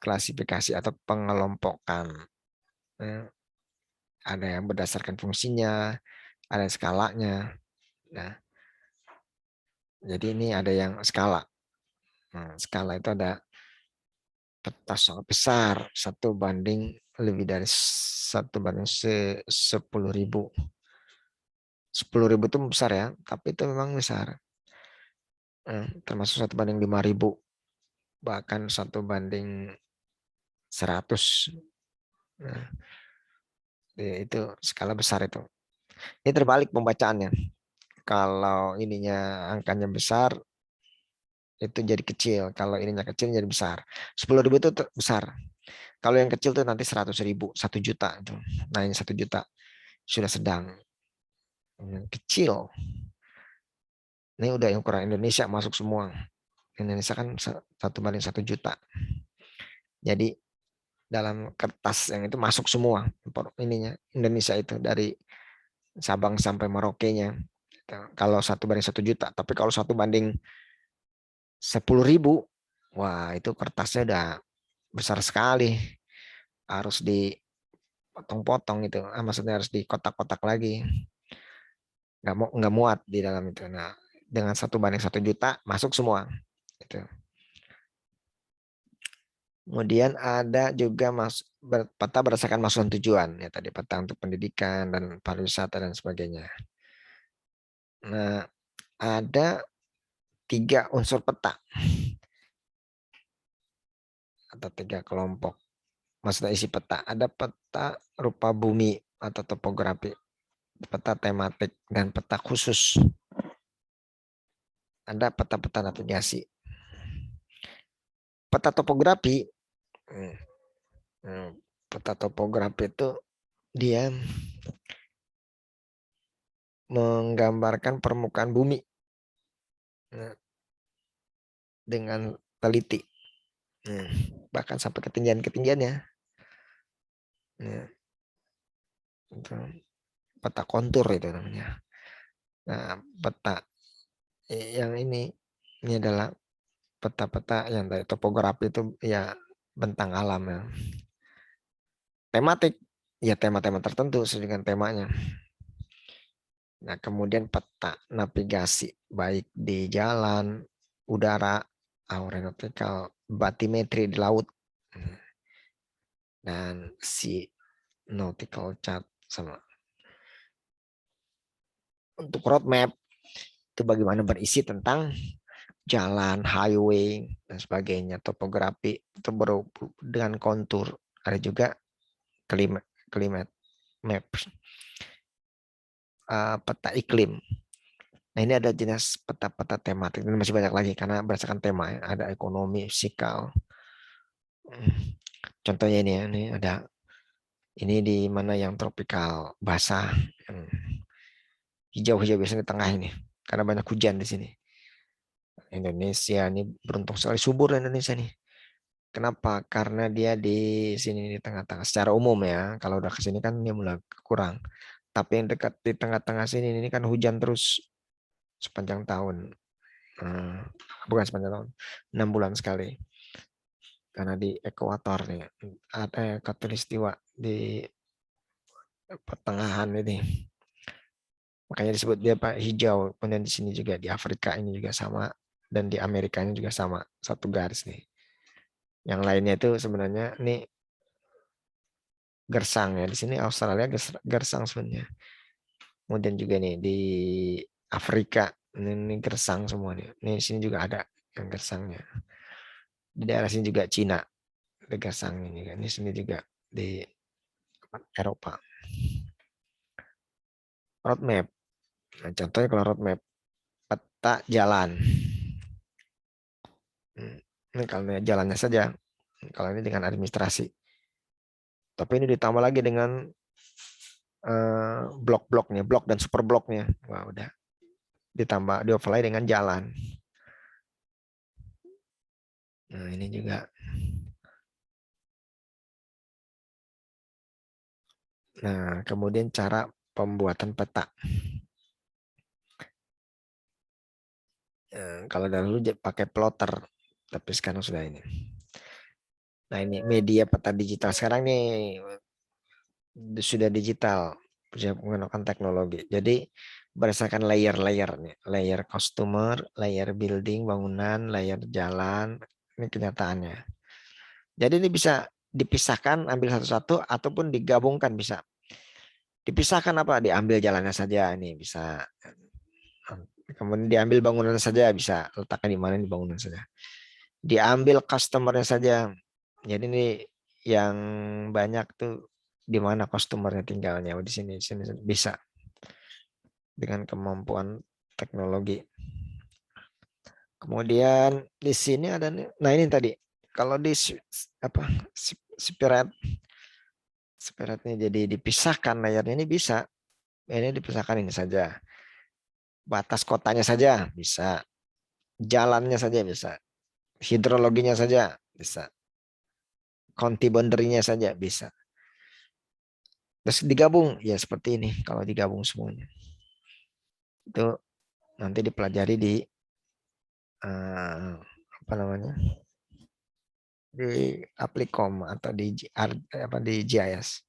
klasifikasi atau pengelompokan. Ada yang berdasarkan fungsinya, ada skalanya. Nah, jadi ini ada yang skala. Skala itu ada peta sangat besar, 1:10.000. 10.000 itu besar, ya, tapi itu memang besar. Termasuk 1:5.000, bahkan 1:100. Nah, itu skala besar itu. Ini terbalik pembacaannya. Kalau ininya angkanya besar, itu jadi kecil. Kalau ininya kecil jadi besar. 10.000 itu besar. Kalau yang kecil tuh nanti 100.000, 1 juta itu. Nah, ini 1 juta sudah sedang. Yang kecil. Ini udah yang ukuran Indonesia masuk semua. Indonesia kan 1:1 juta. Jadi dalam kertas yang itu masuk semua ininya Indonesia itu dari Sabang sampai Merauke-nya. Kalau 1:1 juta, tapi kalau 1:10.000, wah, itu kertasnya udah besar sekali. Harus dipotong-potong itu. Maksudnya harus dikotak-kotak lagi. Nggak muat di dalam itu. Nah, dengan 1:1 juta masuk semua. Gitu. Kemudian ada juga peta berdasarkan masukan tujuan, ya, tadi peta untuk pendidikan dan pariwisata dan sebagainya. Nah, ada 3 unsur peta atau 3 kelompok. Maksudnya isi peta. Ada peta rupa bumi atau topografi, peta tematik, dan peta khusus. Ada peta-peta navigasi. Peta topografi, peta topografi itu dia menggambarkan permukaan bumi dengan teliti, bahkan sampai ketinggian-ketinggiannya. Peta kontur itu namanya. Nah, peta yang ini adalah peta-peta yang dari topografi itu, ya, bentang alam, ya. Tematik, ya, tema-tema tertentu sesuai dengan temanya. Nah, kemudian peta navigasi baik di jalan, udara, aeronautikal, batimetri di laut. Dan si nautical chart sama untuk roadmap itu bagaimana berisi tentang jalan, highway dan sebagainya, topografi itu baru dengan kontur. Ada juga climate maps, peta iklim. Nah ini ada jenis peta-peta tematik dan masih banyak lagi karena berdasarkan tema ya. Ada ekonomi, fisikal. Contohnya ini ya, ini ada ini di mana yang tropikal basah, hijau-hijau biasanya di tengah ini karena banyak hujan di sini. Indonesia ini beruntung sekali, subur Indonesia nih. Kenapa? Karena dia di sini di tengah-tengah. Secara umum ya, kalau udah ke sini kan dia mulai kurang. Tapi yang dekat di tengah-tengah sini ini kan hujan terus sepanjang tahun. Bukan sepanjang tahun, 6 bulan sekali. Karena di ekuator nih, ada khatulistiwa di pertengahan ini. Makanya disebut dia Pak hijau. Kemudian di sini juga di Afrika ini juga sama dan di Amerika ini juga sama, satu garis nih. Yang lainnya itu sebenarnya ini gersang ya. Di sini Australia gersang sebenarnya. Kemudian juga nih di Afrika ini gersang semua nih. Ini di sini juga ada yang gersangnya. Di daerah sini juga Cina ada gersangnya juga. Ini sini juga di Eropa. Roadmap. Nah, contohnya kalau roadmap peta jalan. Ini kalau jalannya saja. Kalau ini dengan administrasi. Tapi ini ditambah lagi dengan blok-bloknya, blok dan super bloknya. Wah, udah ditambah di overlay dengan jalan. Nah, ini juga. Nah, kemudian cara pembuatan peta. Kalau dahulu pakai plotter, tapi sekarang sudah ini. Nah, ini media peta digital sekarang nih sudah digital, sudah menggunakan teknologi. Jadi berdasarkan layer-layer nih, layer customer, layer building, bangunan, layer jalan, ini kenyataannya. Jadi ini bisa dipisahkan, ambil satu-satu, ataupun digabungkan bisa. Dipisahkan apa? Diambil jalannya saja, ini bisa. Kemudian diambil bangunan saja, bisa letakkan di mana di bangunan saja. Diambil customernya saja. Jadi ini yang banyak tuh di mana customernya tinggalnya. Di sini bisa dengan kemampuan teknologi. Kemudian di sini ada, nah ini tadi kalau di apa spiritnya jadi dipisahkan layarnya ini bisa. Ini dipisahkan ini saja. Batas kotanya saja bisa. Jalannya saja bisa. Hidrologinya saja bisa. County boundary-nya saja bisa. Terus digabung ya seperti ini kalau digabung semuanya. Itu nanti dipelajari di apa namanya? Di Applikom atau di di GIS.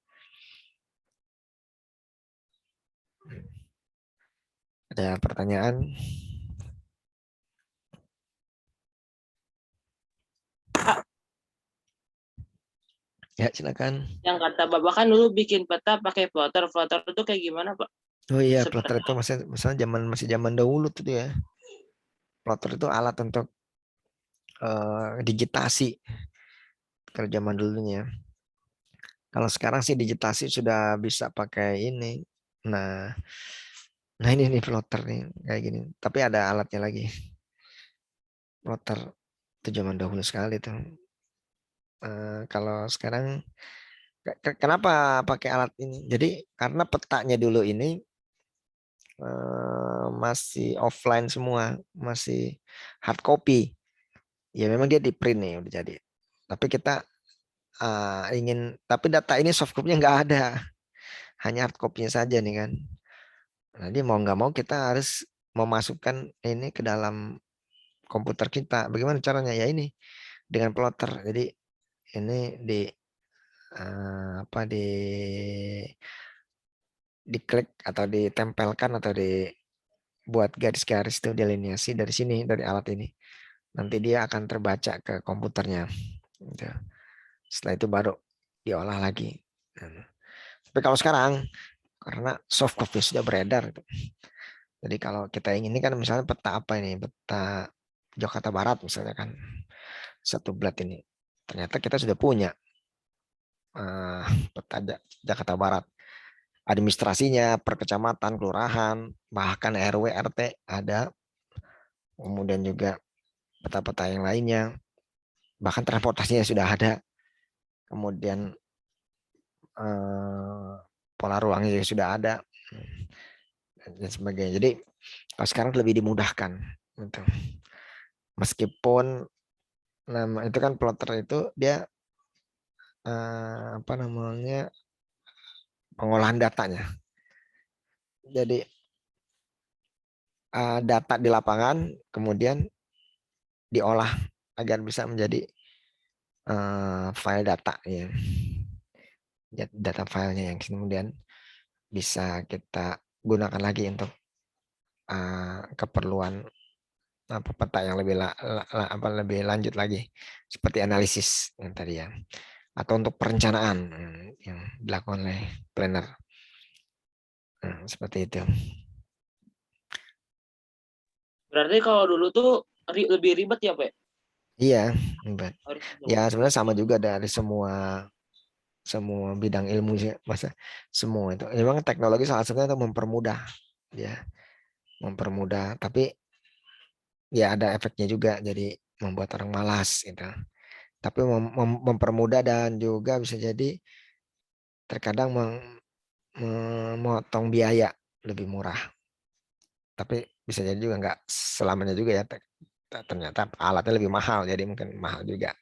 Ada pertanyaan? Ya, silakan. Yang kata Bapak kan dulu bikin peta pakai plotter. Plotter itu kayak gimana, Pak? Oh iya, Seperti plotter itu misalnya masih zaman dahulu tuh ya. Plotter itu alat untuk digitasi kalau zaman dulunya. Kalau sekarang sih digitasi sudah bisa pakai ini. Nah, ini nih plotter nih kayak gini. Tapi ada alatnya lagi. Plotter itu zaman dahulu sekali tuh. Kalau sekarang kenapa pakai alat ini? Jadi karena petanya dulu ini masih offline semua, masih hard copy. Ya memang dia di print nih udah jadi. Tapi kita tapi data ini soft copy-nya nggak ada, hanya hard copy-nya saja nih kan. Jadi mau nggak mau kita harus memasukkan ini ke dalam komputer kita. Bagaimana caranya? Ya ini dengan plotter. Jadi ini diklik atau ditempelkan atau dibuat garis-garis itu delineasi dari sini dari alat ini. nanti dia akan terbaca ke komputernya. Gitu. Setelah itu baru diolah lagi. Tapi kalau sekarang karena soft copy sudah beredar, jadi kalau kita ingin ini kan misalnya peta apa ini, peta Jakarta Barat misalnya kan, satu blat ini. Ternyata kita sudah punya peta Jakarta Barat. Administrasinya, per kecamatan, kelurahan, bahkan RW, RT ada. Kemudian juga peta-peta yang lainnya. Bahkan transportasinya sudah ada. Kemudian pola ruangnya juga sudah ada. Dan sebagainya. Jadi kalau sekarang lebih dimudahkan. Gitu. Meskipun nama itu kan plotter itu dia apa namanya, pengolahan datanya. Jadi data di lapangan kemudian diolah agar bisa menjadi file data ya. Data filenya yang kemudian bisa kita gunakan lagi untuk keperluan peta yang lebih lanjut lagi, seperti analisis yang tadi ya, atau untuk perencanaan yang dilakukan oleh planner. Seperti itu. Berarti kalau dulu tuh lebih ribet ya, Pak? Iya, ribet. Ya sebenarnya sama juga dari semua bidang ilmu sih, masa semua itu. Memang teknologi salah satunya itu mempermudah, ya, mempermudah. Tapi ya ada efeknya juga, jadi membuat orang malas gitu. Tapi mempermudah dan juga bisa jadi terkadang memotong biaya lebih murah. Tapi bisa jadi juga nggak selamanya juga ya. Ternyata alatnya lebih mahal, jadi mungkin mahal juga.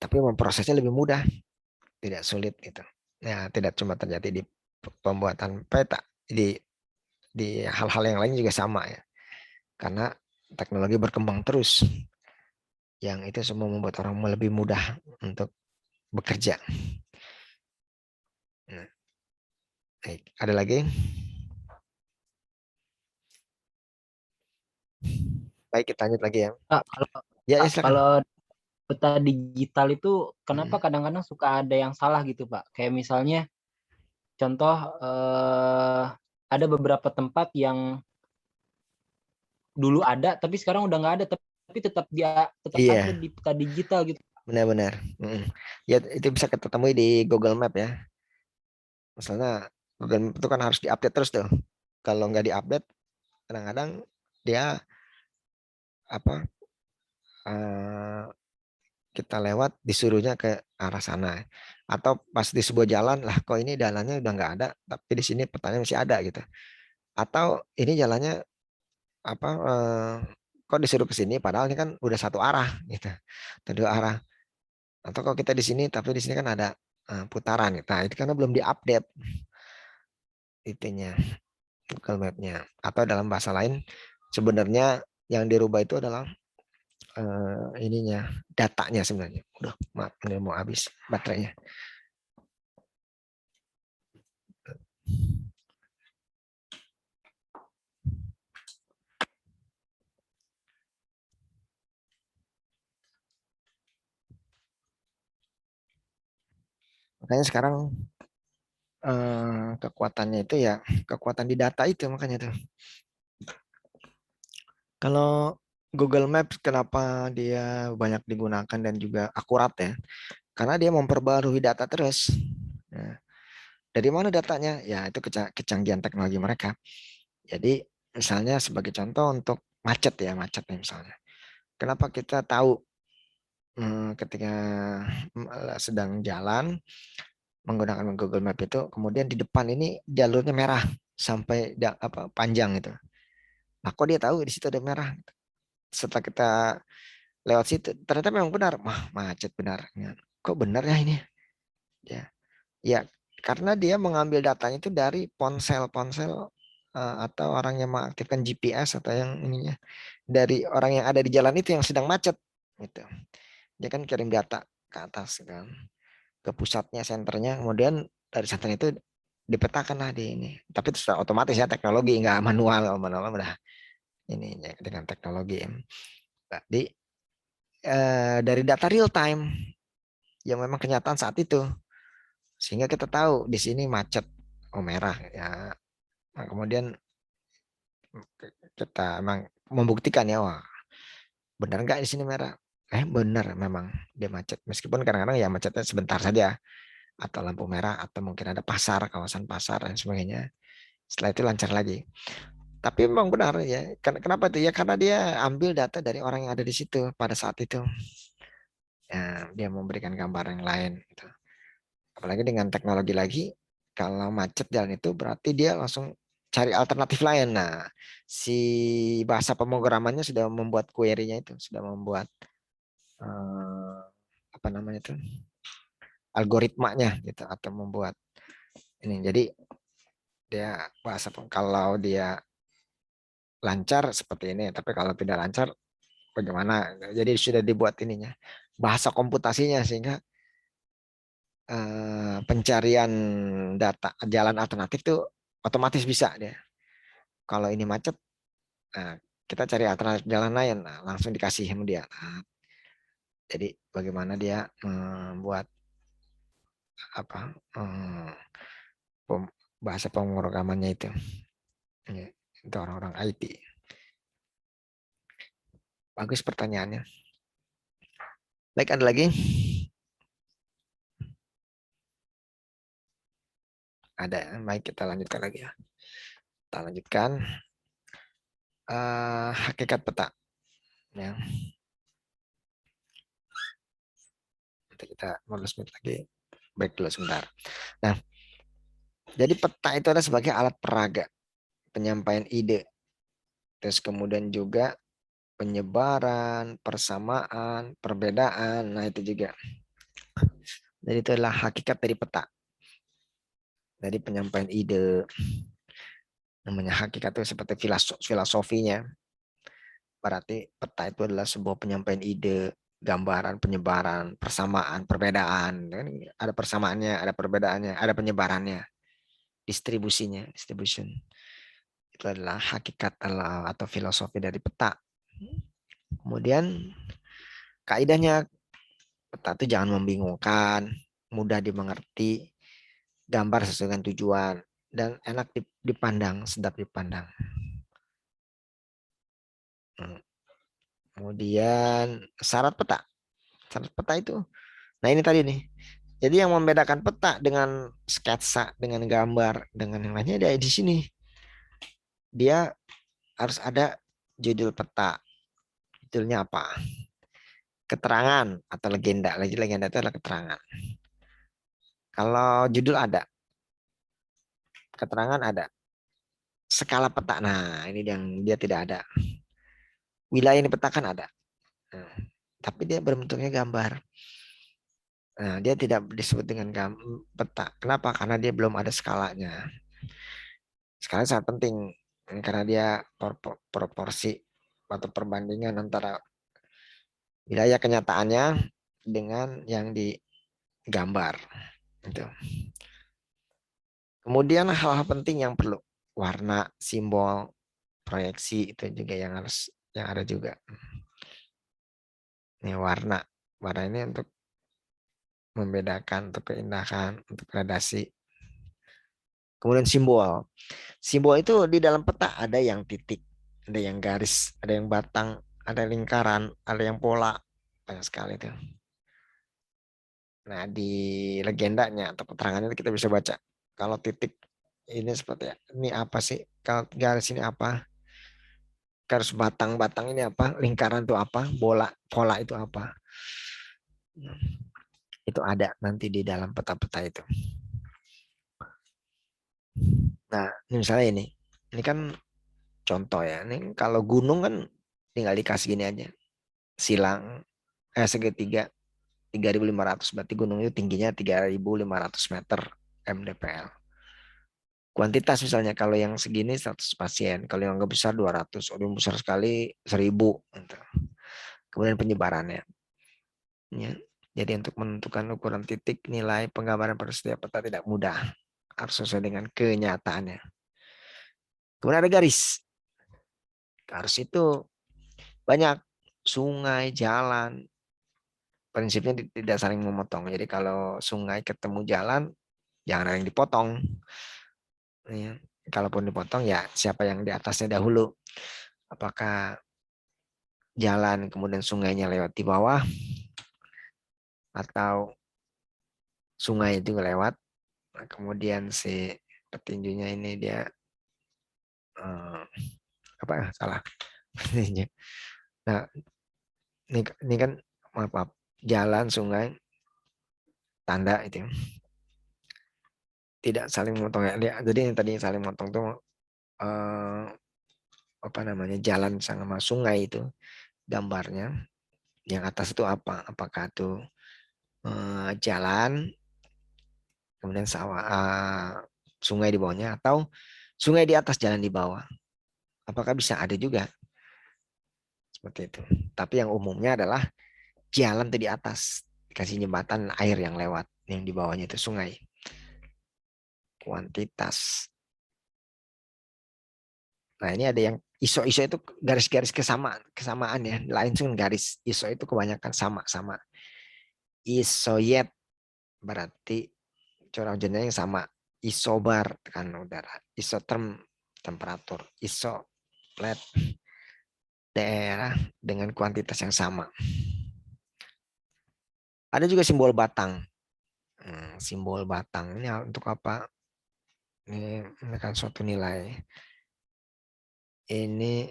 Tapi memprosesnya lebih mudah, tidak sulit gitu. Ya, tidak cuma terjadi di pembuatan peta, di hal-hal yang lain juga sama ya. Karena teknologi berkembang terus. Yang itu semua membuat orang lebih mudah untuk bekerja. Nah, baik, ada lagi? Baik, kita lanjut lagi ya. Kak, Ya, silakan. kalau peta digital itu kenapa Hmm. kadang-kadang suka ada yang salah gitu, Pak? Kayak misalnya contoh ada beberapa tempat yang dulu ada tapi sekarang udah nggak ada, tapi tetap Iya, ada di peta digital gitu. benar-benar. Ya, itu bisa kita temui di Google Map ya. Misalnya Google Map itu kan harus diupdate terus tuh. Kalau nggak diupdate, kadang-kadang dia apa kita lewat disuruhnya ke arah sana, atau pas di sebuah jalan lah, kok ini jalannya udah nggak ada, tapi di sini petanya masih ada gitu. Atau ini jalannya apa kok disuruh ke sini padahal ini kan udah satu arah gitu, atau dua arah. Atau kalau kita di sini tapi di sini kan ada putaran gitu. Nah, itu karena belum diupdate itunya Google Map-nya. Atau dalam bahasa lain sebenarnya yang dirubah itu adalah ininya, datanya sebenarnya. Udah, maaf, ini mau habis baterainya. Makanya sekarang kekuatannya itu ya kekuatan di data itu, makanya tuh. Kalau Google Maps kenapa dia banyak digunakan dan juga akurat ya? Karena dia memperbarui data terus. Nah, dari mana datanya? Ya itu kecanggihan teknologi mereka. Jadi misalnya sebagai contoh untuk macet ya, macet misalnya. Kenapa kita tahu ketika sedang jalan menggunakan Google Map itu, kemudian di depan ini jalurnya merah sampai panjang itu. Nah, kok dia tahu di situ ada merah? Setelah kita lewat situ, ternyata memang benar, macet benar. Kok benar ya ini? Ya, ya karena dia mengambil datanya itu dari ponsel-ponsel atau orang yang mengaktifkan GPS atau yang ininya dari orang yang ada di jalan itu yang sedang macet gitu. Dia kan kirim data ke atas kan, ke pusatnya, senternya, kemudian dari center itu dipetakan lah di ini. Tapi itu sudah otomatis ya, teknologi, nggak manual udah ini ya, dengan teknologi. Jadi dari data real time yang memang kenyataan saat itu, sehingga kita tahu di sini macet, oh merah ya. Nah, kemudian kita emang membuktikan ya, wah benar nggak di sini merah? Benar memang dia macet. Meskipun kadang-kadang ya macetnya sebentar saja, atau lampu merah, atau mungkin ada pasar, kawasan pasar dan sebagainya. Setelah itu lancar lagi. Tapi memang benar ya. Kenapa itu ya? Karena dia ambil data dari orang yang ada di situ pada saat itu. Ya, dia memberikan gambar yang lain. Gitu. Apalagi dengan teknologi lagi, kalau macet jalan itu berarti dia langsung cari alternatif lain. Nah, si bahasa pemrogramannya sudah membuat query-nya itu, sudah membuat apa namanya itu, algoritmanya gitu, atau membuat ini. Jadi dia bahasa kalau dia lancar seperti ini, tapi kalau tidak lancar bagaimana? Jadi sudah dibuat ininya, bahasa komputasinya, sehingga pencarian data jalan alternatif tuh otomatis bisa dia. Kalau ini macet, nah, kita cari alternatif jalan lain, nah, langsung dikasih sama dia. Nah, jadi bagaimana dia membuat apa bahasa pemrogramannya itu, ya, itu orang-orang IT. Bagus pertanyaannya. Baik, ada lagi? Ada. Baik, kita lanjutkan lagi ya. Kita lanjutkan hakikat peta. Ya. Nanti kita 15 menit lagi. Break dulu sebentar. Nah, jadi peta itu ada sebagai alat peraga, penyampaian ide. Terus kemudian juga penyebaran, persamaan, perbedaan. Nah, itu juga. Jadi itu adalah hakikat dari peta. Dari penyampaian ide. Namanya hakikat itu seperti filosofinya. Berarti peta itu adalah sebuah penyampaian ide, gambaran, penyebaran, persamaan, perbedaan. Ada persamaannya, ada perbedaannya, ada penyebarannya, distribusinya, distribution. Itu adalah hakikat atau filosofi dari peta. Kemudian kaidahnya, peta itu jangan membingungkan, mudah dimengerti, gambar sesuai dengan tujuan, dan enak dipandang, sedap dipandang. Kemudian syarat peta. Syarat peta itu, nah ini tadi nih. Jadi yang membedakan peta dengan sketsa, dengan gambar, dengan yang lainnya ada di sini. Dia harus ada judul peta. Judulnya apa? Keterangan atau legenda. Legenda itu adalah keterangan. Kalau judul ada, keterangan ada. Skala peta, nah ini yang dia tidak ada. Wilayah yang dipetakan ada. Nah, tapi dia berbentuknya gambar. Nah, dia tidak disebut dengan peta. Kenapa? Karena dia belum ada skalanya. Skala sangat penting karena dia proporsi atau perbandingan antara wilayah kenyataannya dengan yang digambar. Gitu. Kemudian hal-hal penting yang perlu, warna, simbol, proyeksi itu juga yang ada juga. Ini warna ini untuk membedakan, untuk keindahan, untuk gradasi. Kemudian simbol. Simbol itu di dalam peta ada yang titik, ada yang garis, ada yang batang, ada lingkaran, ada yang pola. Banyak sekali itu. Nah, di legendanya atau keterangannya kita bisa baca. Kalau titik ini seperti ini apa sih? Kalau garis ini apa? Garis batang ini apa? Lingkaran itu apa? Pola itu apa? Itu ada nanti di dalam peta-peta itu. Nah, ini misalnya ini kan contoh ya. Ini kalau gunung kan tinggal dikasih gini aja. Silang segitiga 3.500, berarti gunung itu tingginya 3.500 meter mdpl. Kuantitas misalnya kalau yang segini 100 pasien, kalau yang agak besar 200, yang besar sekali 1.000. Kemudian penyebarannya. Ya. Jadi untuk menentukan ukuran titik, nilai penggambaran pada setiap peta tidak mudah. Harus sesuai dengan kenyataannya. Kemudian ada garis. Garis itu banyak. sungai, jalan, prinsipnya tidak saling memotong. Jadi kalau sungai ketemu jalan, jangan ada yang dipotong. Ya. Kalaupun dipotong ya siapa yang di atasnya dahulu. Apakah jalan kemudian sungainya lewat di bawah, atau sungai itu lewat, nah, kemudian si petinjunya ini dia apa salah petinju. Nah ini kan maaf, jalan, sungai, tanda itu tidak saling memotong ya. Jadi yang tadi saling memotong tuh apa namanya, jalan sama sungai itu gambarnya. Yang atas itu apa? Apakah itu jalan, kemudian sawah, sungai di bawahnya, atau sungai di atas, jalan di bawah? Apakah bisa? Ada juga seperti itu. Tapi yang umumnya adalah jalan itu di atas, dikasih jembatan air yang lewat, yang di bawahnya itu sungai. Kuantitas. Nah ini ada yang iso itu garis-garis kesamaan ya. Langsung garis iso itu kebanyakan sama-sama. Isoyet berarti curah hujannya yang sama. Isobar tekanan udara. Isoterm temperatur. Isoflat daerah dengan kuantitas yang sama. Ada juga simbol batang. Simbol batang ini untuk apa? Ini menekan suatu nilai. Ini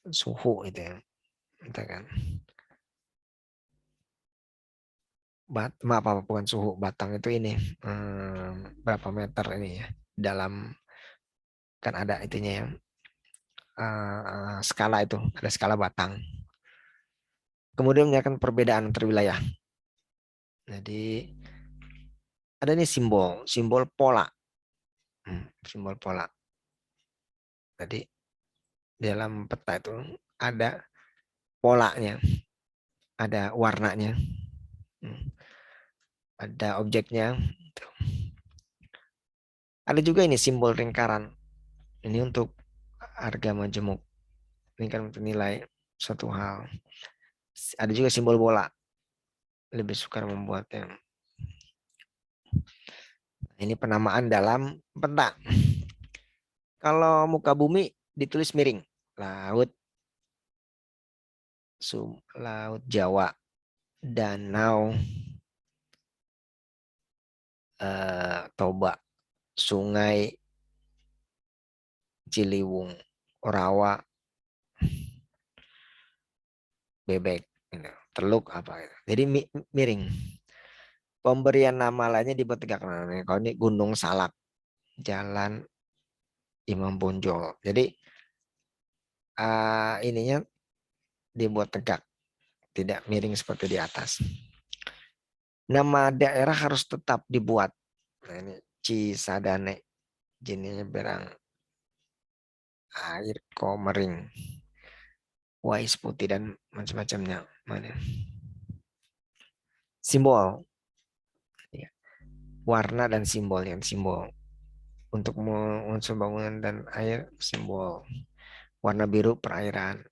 suhu itu ya. Kita kan. Maaf, bukan suhu, batang itu ini berapa meter ini ya dalam, kan ada itunya ya, skala itu, ada skala batang. Kemudian menyatakan perbedaan antar wilayah. Jadi ada nih simbol pola, simbol pola. Jadi dalam peta itu ada polanya, ada warnanya, ada objeknya. Ada juga ini simbol lingkaran. Ini untuk harga majemuk. Ini kan nilai suatu hal. Ada juga simbol bola. Lebih suka membuatnya. Ini penamaan dalam peta. Kalau muka bumi ditulis miring. Laut Jawa, danau Toba, sungai Ciliwung, rawa, bebek, teluk apa. Jadi miring. Pemberian nama lainnya dibuat tegak. Kalau ini Gunung Salak, Jalan Imam Bonjol. Jadi ininya dibuat tegak, tidak miring seperti di atas. Nama daerah harus tetap dibuat. Nah ini Cisadane, jenisnya berang air komering, wais putih dan macam-macamnya. Mana? Simbol, warna dan simbol, yang simbol untuk unsur bangunan dan air, simbol warna biru perairan,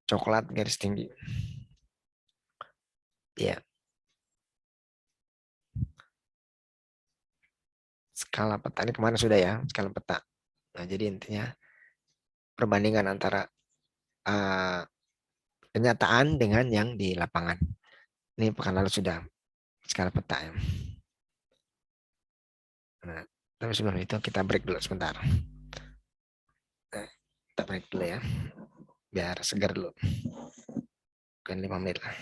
coklat garis tinggi. Ya. Skala peta ini kemana sudah ya, skala peta. Nah, jadi intinya perbandingan antara kenyataan dengan yang di lapangan. Ini pekan lalu sudah skala peta ya. Nah, tapi sebelum itu kita break dulu sebentar. Nah, kita break dulu ya, biar segar dulu. Kan 5 menit lah.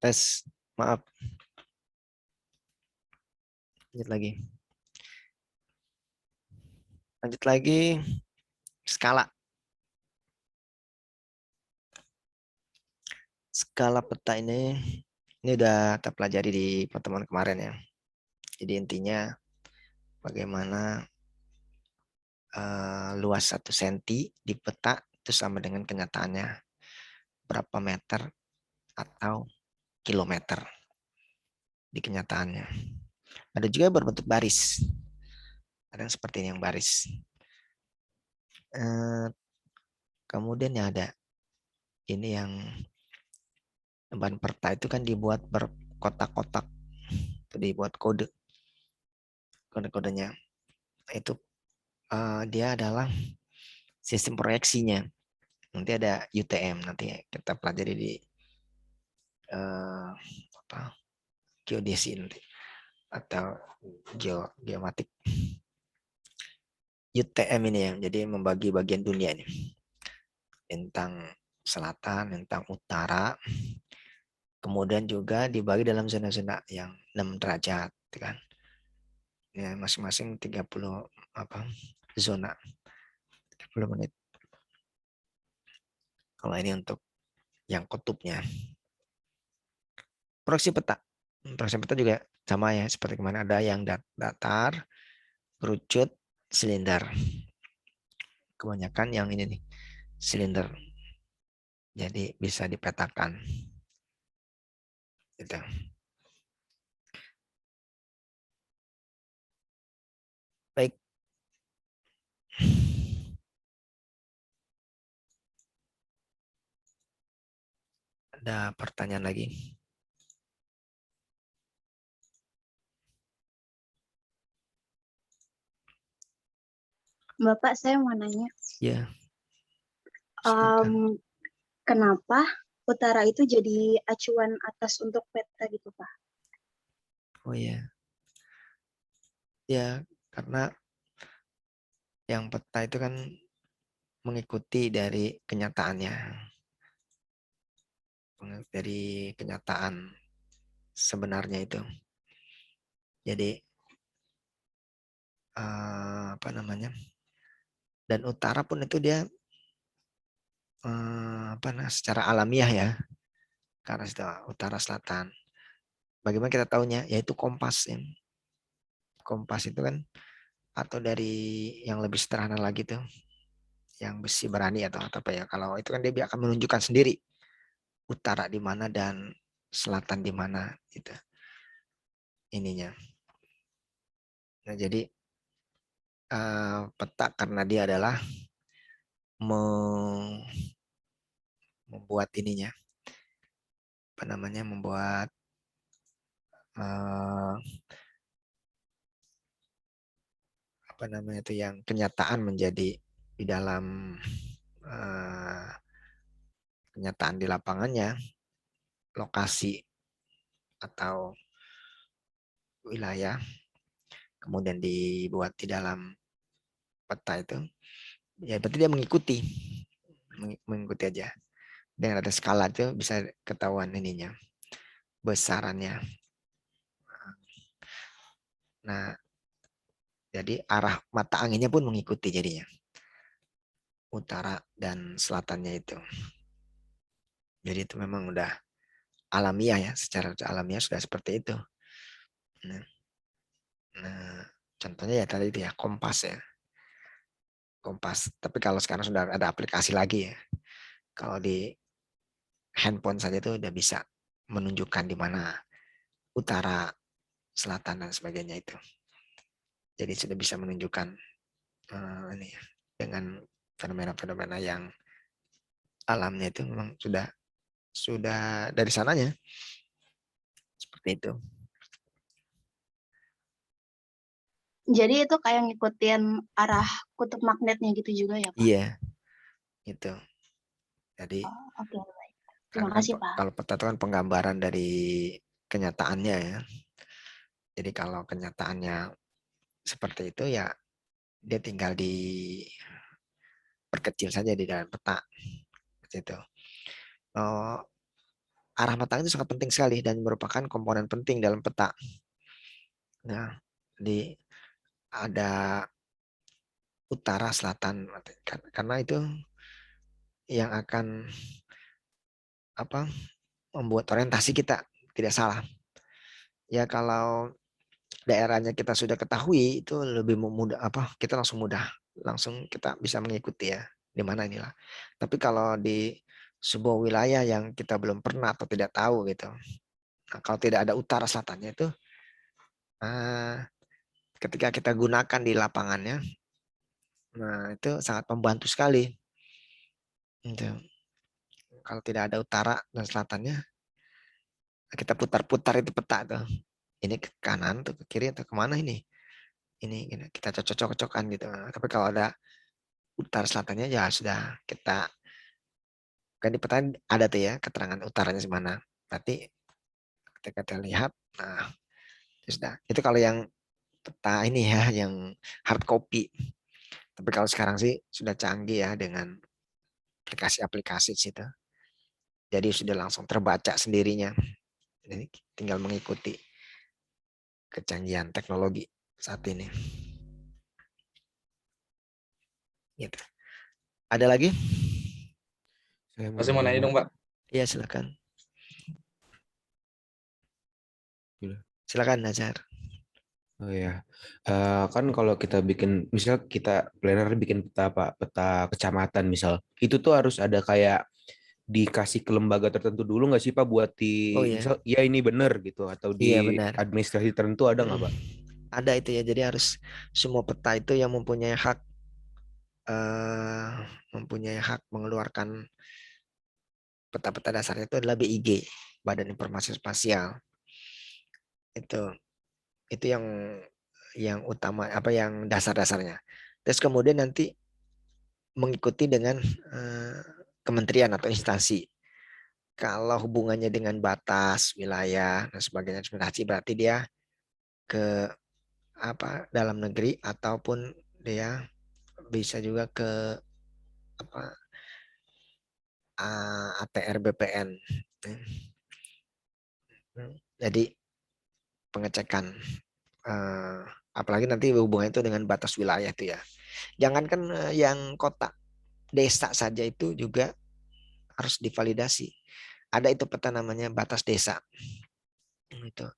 Tes, maaf. Lanjut lagi. Lanjut lagi, skala. Skala peta ini udah kita pelajari di pertemuan kemarin ya. Jadi intinya bagaimana luas 1 cm di peta itu sama dengan kenyataannya berapa meter atau kilometer di kenyataannya. Ada juga berbentuk baris. Ada yang seperti ini yang baris. Kemudian ya ada ini yang ban peta itu kan dibuat berkotak-kotak, itu dibuat kode-kodenya. Itu dia adalah sistem proyeksinya. Nanti ada UTM, nanti kita pelajari di geodesi nanti atau geomatik. UTM ini ya, jadi membagi bagian dunia ini. Tentang selatan, tentang utara. Kemudian juga dibagi dalam zona-zona yang 6 derajat, kan. Ya, masing-masing 30 zona. 30 menit. Kalau ini untuk yang kutubnya. Proyeksi peta. Proyeksi peta juga sama ya, seperti kemana ada yang datar, kerucut, silinder. Kebanyakan yang ini nih, silinder. Jadi bisa dipetakan. Gitu. Baik. Ada pertanyaan lagi? Bapak, saya mau nanya. Ya. Silakan. Kenapa utara itu jadi acuan atas untuk peta gitu, Pak? Oh ya. Ya, karena yang peta itu kan mengikuti dari kenyataannya. Dari kenyataan sebenarnya itu. Jadi dan utara pun itu dia secara alamiah ya, karena utara selatan. Bagaimana kita tahunya? Yaitu kompas ya. Kompas itu kan, atau dari yang lebih sederhana lagi tuh, yang besi berani atau apa ya, kalau itu kan dia akan menunjukkan sendiri utara di mana dan selatan di mana gitu ininya. Nah, jadi peta karena dia adalah membuat ininya, membuat itu yang kenyataan menjadi di dalam kenyataan di lapangannya, lokasi atau wilayah, kemudian dibuat di dalam peta itu, ya berarti dia mengikuti aja. Dengan ada skala itu bisa ketahuan ininya, besarannya. Nah, jadi arah mata anginnya pun mengikuti jadinya. Utara dan selatannya itu. Jadi itu memang udah alamiah ya, secara alamiah sudah seperti itu. Nah, contohnya ya tadi itu ya, kompas ya. Kompas. Tapi kalau sekarang sudah ada aplikasi lagi ya. Kalau di handphone saja itu udah bisa menunjukkan di mana utara, selatan dan sebagainya itu. Jadi sudah bisa menunjukkan ini dengan fenomena-fenomena yang alamnya itu memang sudah dari sananya seperti itu. Jadi itu kayak ngikutin arah kutub magnetnya gitu juga ya, Pak? Iya, itu. Jadi Oke, baik. Terima kasih, Pak. kalau peta itu kan penggambaran dari kenyataannya ya. Jadi kalau kenyataannya seperti itu ya, dia tinggal perkecil saja di dalam peta. Gitu. Arah matang itu sangat penting sekali dan merupakan komponen penting dalam peta. Nah, ada utara, selatan, karena itu yang akan membuat orientasi kita tidak salah. Ya kalau daerahnya kita sudah ketahui itu lebih mudah kita langsung kita bisa mengikuti ya di mana inilah. Tapi kalau di sebuah wilayah yang kita belum pernah atau tidak tahu gitu, nah, kalau tidak ada utara selatannya itu ketika kita gunakan di lapangannya, nah itu sangat membantu sekali. Gitu. Kalau tidak ada utara dan selatannya, kita putar-putar itu peta tuh. Ini ke kanan tuh ke kiri atau kemana ini? Ini kita cocok-cocokan gitu. Tapi kalau ada utara selatannya ya sudah kita kan di peta ada tuh ya keterangan utaranya di mana. Berarti ketika kita lihat, nah sudah. Itu kalau yang peta ini ya, yang hard copy. Tapi kalau sekarang sih sudah canggih ya dengan aplikasi-aplikasi situ. Jadi sudah langsung terbaca sendirinya. Jadi tinggal mengikuti kecanggihan teknologi saat ini. Gitu. Ada lagi? Masih mau nanya dong, Pak. Iya, silakan. Gila. Silakan Nazar. Oh ya, kan kalau kita bikin, misal kita planner bikin peta kecamatan misal, itu tuh harus ada kayak dikasih ke lembaga tertentu dulu nggak sih Pak buat Oh iya. misal ya ini bener gitu, atau Iya, di benar. administrasi tertentu ada nggak Pak? Ada itu ya, jadi harus semua peta itu yang mempunyai hak mengeluarkan peta-peta dasarnya itu adalah BIG, Badan Informasi Spasial. Itu yang utama, yang dasar-dasarnya. Terus kemudian nanti mengikuti dengan kementerian atau instansi. Kalau hubungannya dengan batas wilayah dan sebagainya berarti dia ke dalam negeri ataupun dia bisa juga ke ATR BPN. Jadi pengecekan apalagi nanti hubungannya itu dengan batas wilayah itu ya. Jangankan yang kota, desa saja itu juga harus divalidasi. Ada itu peta namanya batas desa. Itu.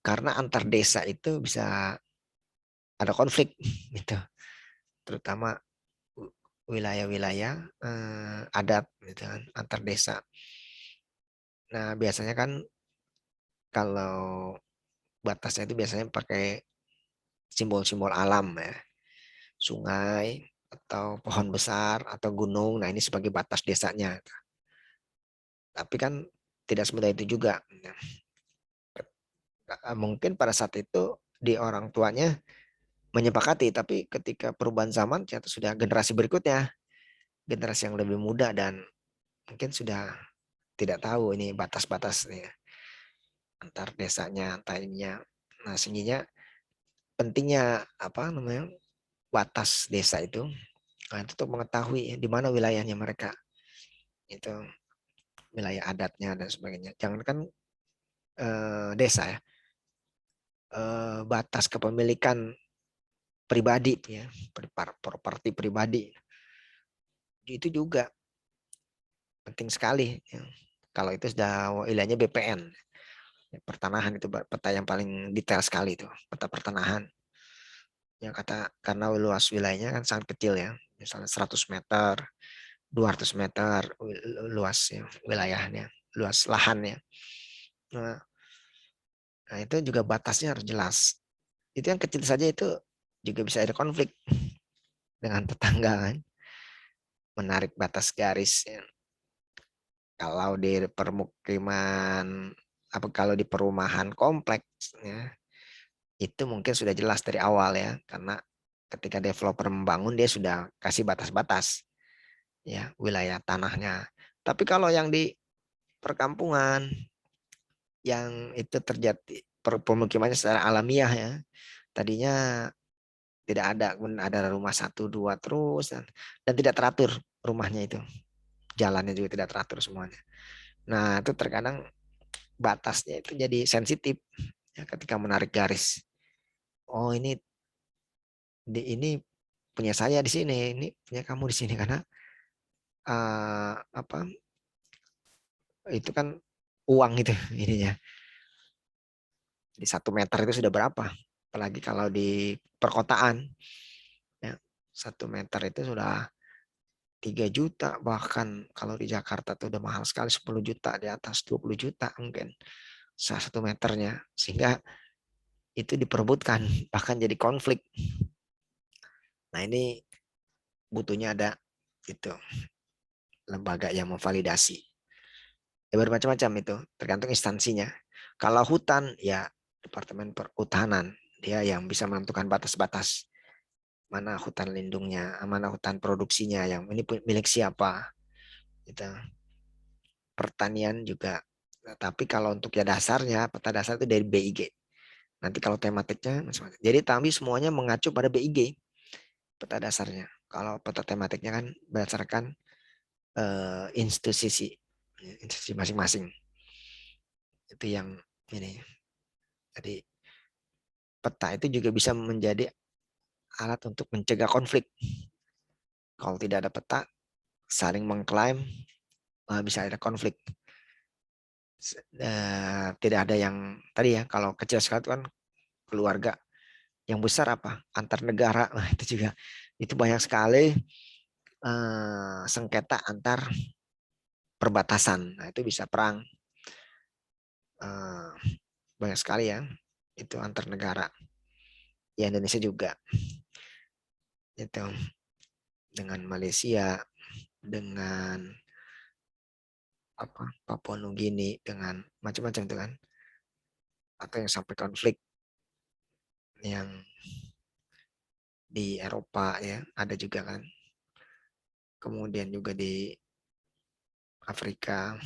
Karena antar desa itu bisa ada konflik gitu. Terutama wilayah-wilayah adat gitu kan, antar desa. Nah, biasanya kan kalau batasnya itu biasanya pakai simbol-simbol alam ya. Sungai atau pohon besar atau gunung. Nah, ini sebagai batas desanya. Tapi kan tidak semudah itu juga. Mungkin pada saat itu di orang tuanya menyepakati, tapi ketika perubahan zaman ternyata sudah generasi berikutnya, generasi yang lebih muda dan mungkin sudah tidak tahu ini batas-batasnya antar desanya, antar ininya. Nah, sehingga pentingnya batas desa itu, untuk mengetahui di mana wilayahnya mereka, itu wilayah adatnya dan sebagainya. Jangankan desa ya, batas kepemilikan pribadi ya, properti pribadi itu juga penting sekali ya. Kalau itu sudah wilayahnya BPN, pertanahan itu peta yang paling detail sekali itu, peta pertanahan. Ya karena luas wilayahnya kan sangat kecil ya, misalnya 100 meter, 200 meter luas ya, wilayahnya, luas lahannya. Nah, itu juga batasnya harus jelas. Itu yang kecil saja itu juga bisa ada konflik dengan tetangga kan. Menarik batas garis ya. Kalau di permukiman kalau di perumahan kompleks ya, itu mungkin sudah jelas dari awal ya, karena ketika developer membangun dia sudah kasih batas-batas ya wilayah tanahnya. Tapi kalau yang di perkampungan yang itu terjadi pemukimannya secara alamiah ya, tadinya Tidak ada, kemudian ada rumah 1, 2 terus dan tidak teratur rumahnya itu. Jalannya juga tidak teratur semuanya. Nah, itu terkadang batasnya itu jadi sensitif ya, ketika menarik garis. Oh, ini punya saya di sini, ini punya kamu di sini karena apa? Itu kan uang itu ininya. Di 1 meter itu sudah berapa? Apalagi kalau di perkotaan. Ya, 1 meter itu sudah 3 juta, bahkan kalau di Jakarta itu udah mahal sekali, 10 juta, di atas 20 juta mungkin 1 meternya, sehingga itu diperebutkan, bahkan jadi konflik. Nah, ini butuhnya ada itu lembaga yang memvalidasi. Ya, bermacam-macam itu, tergantung instansinya. Kalau hutan, ya Departemen Perhutanan, dia yang bisa menentukan batas-batas mana hutan lindungnya, mana hutan produksinya, yang ini milik siapa. Gitu. Pertanian juga. Nah, tapi kalau untuk ya dasarnya, peta dasar itu dari BIG. Nanti kalau tematiknya macam-macam. Jadi kami semuanya mengacu pada BIG, peta dasarnya. Kalau peta tematiknya kan berdasarkan institusi masing-masing. Itu yang ini. Jadi peta itu juga bisa menjadi alat untuk mencegah konflik. Kalau tidak ada peta, saling mengklaim, bisa ada konflik. Tidak ada yang tadi ya, kalau kecil sekali itu kan keluarga, yang besar apa antar negara. Nah, itu juga itu banyak sekali sengketa antar perbatasan. Nah, itu bisa perang, banyak sekali ya itu antar negara. Ya, Indonesia juga itu dengan Malaysia, dengan apa Papua Nugini, dengan macam-macam itu kan, atau yang sampai konflik yang di Eropa ya ada juga kan, kemudian juga di Afrika,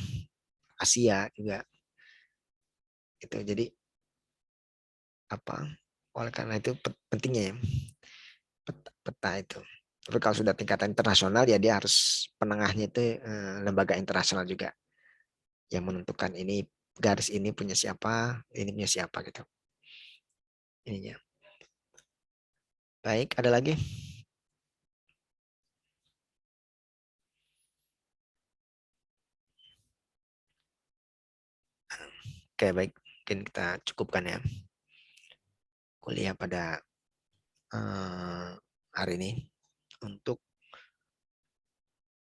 Asia juga itu. Jadi apa, oleh karena itu pentingnya ya peta itu. Tapi kalau sudah tingkatan internasional ya dia harus penengahnya itu lembaga internasional juga yang menentukan ini garis ini punya siapa, ini punya siapa gitu. Ininya. Baik, ada lagi? Oke, baik. Mungkin kita cukupkan ya kuliah pada hari ini untuk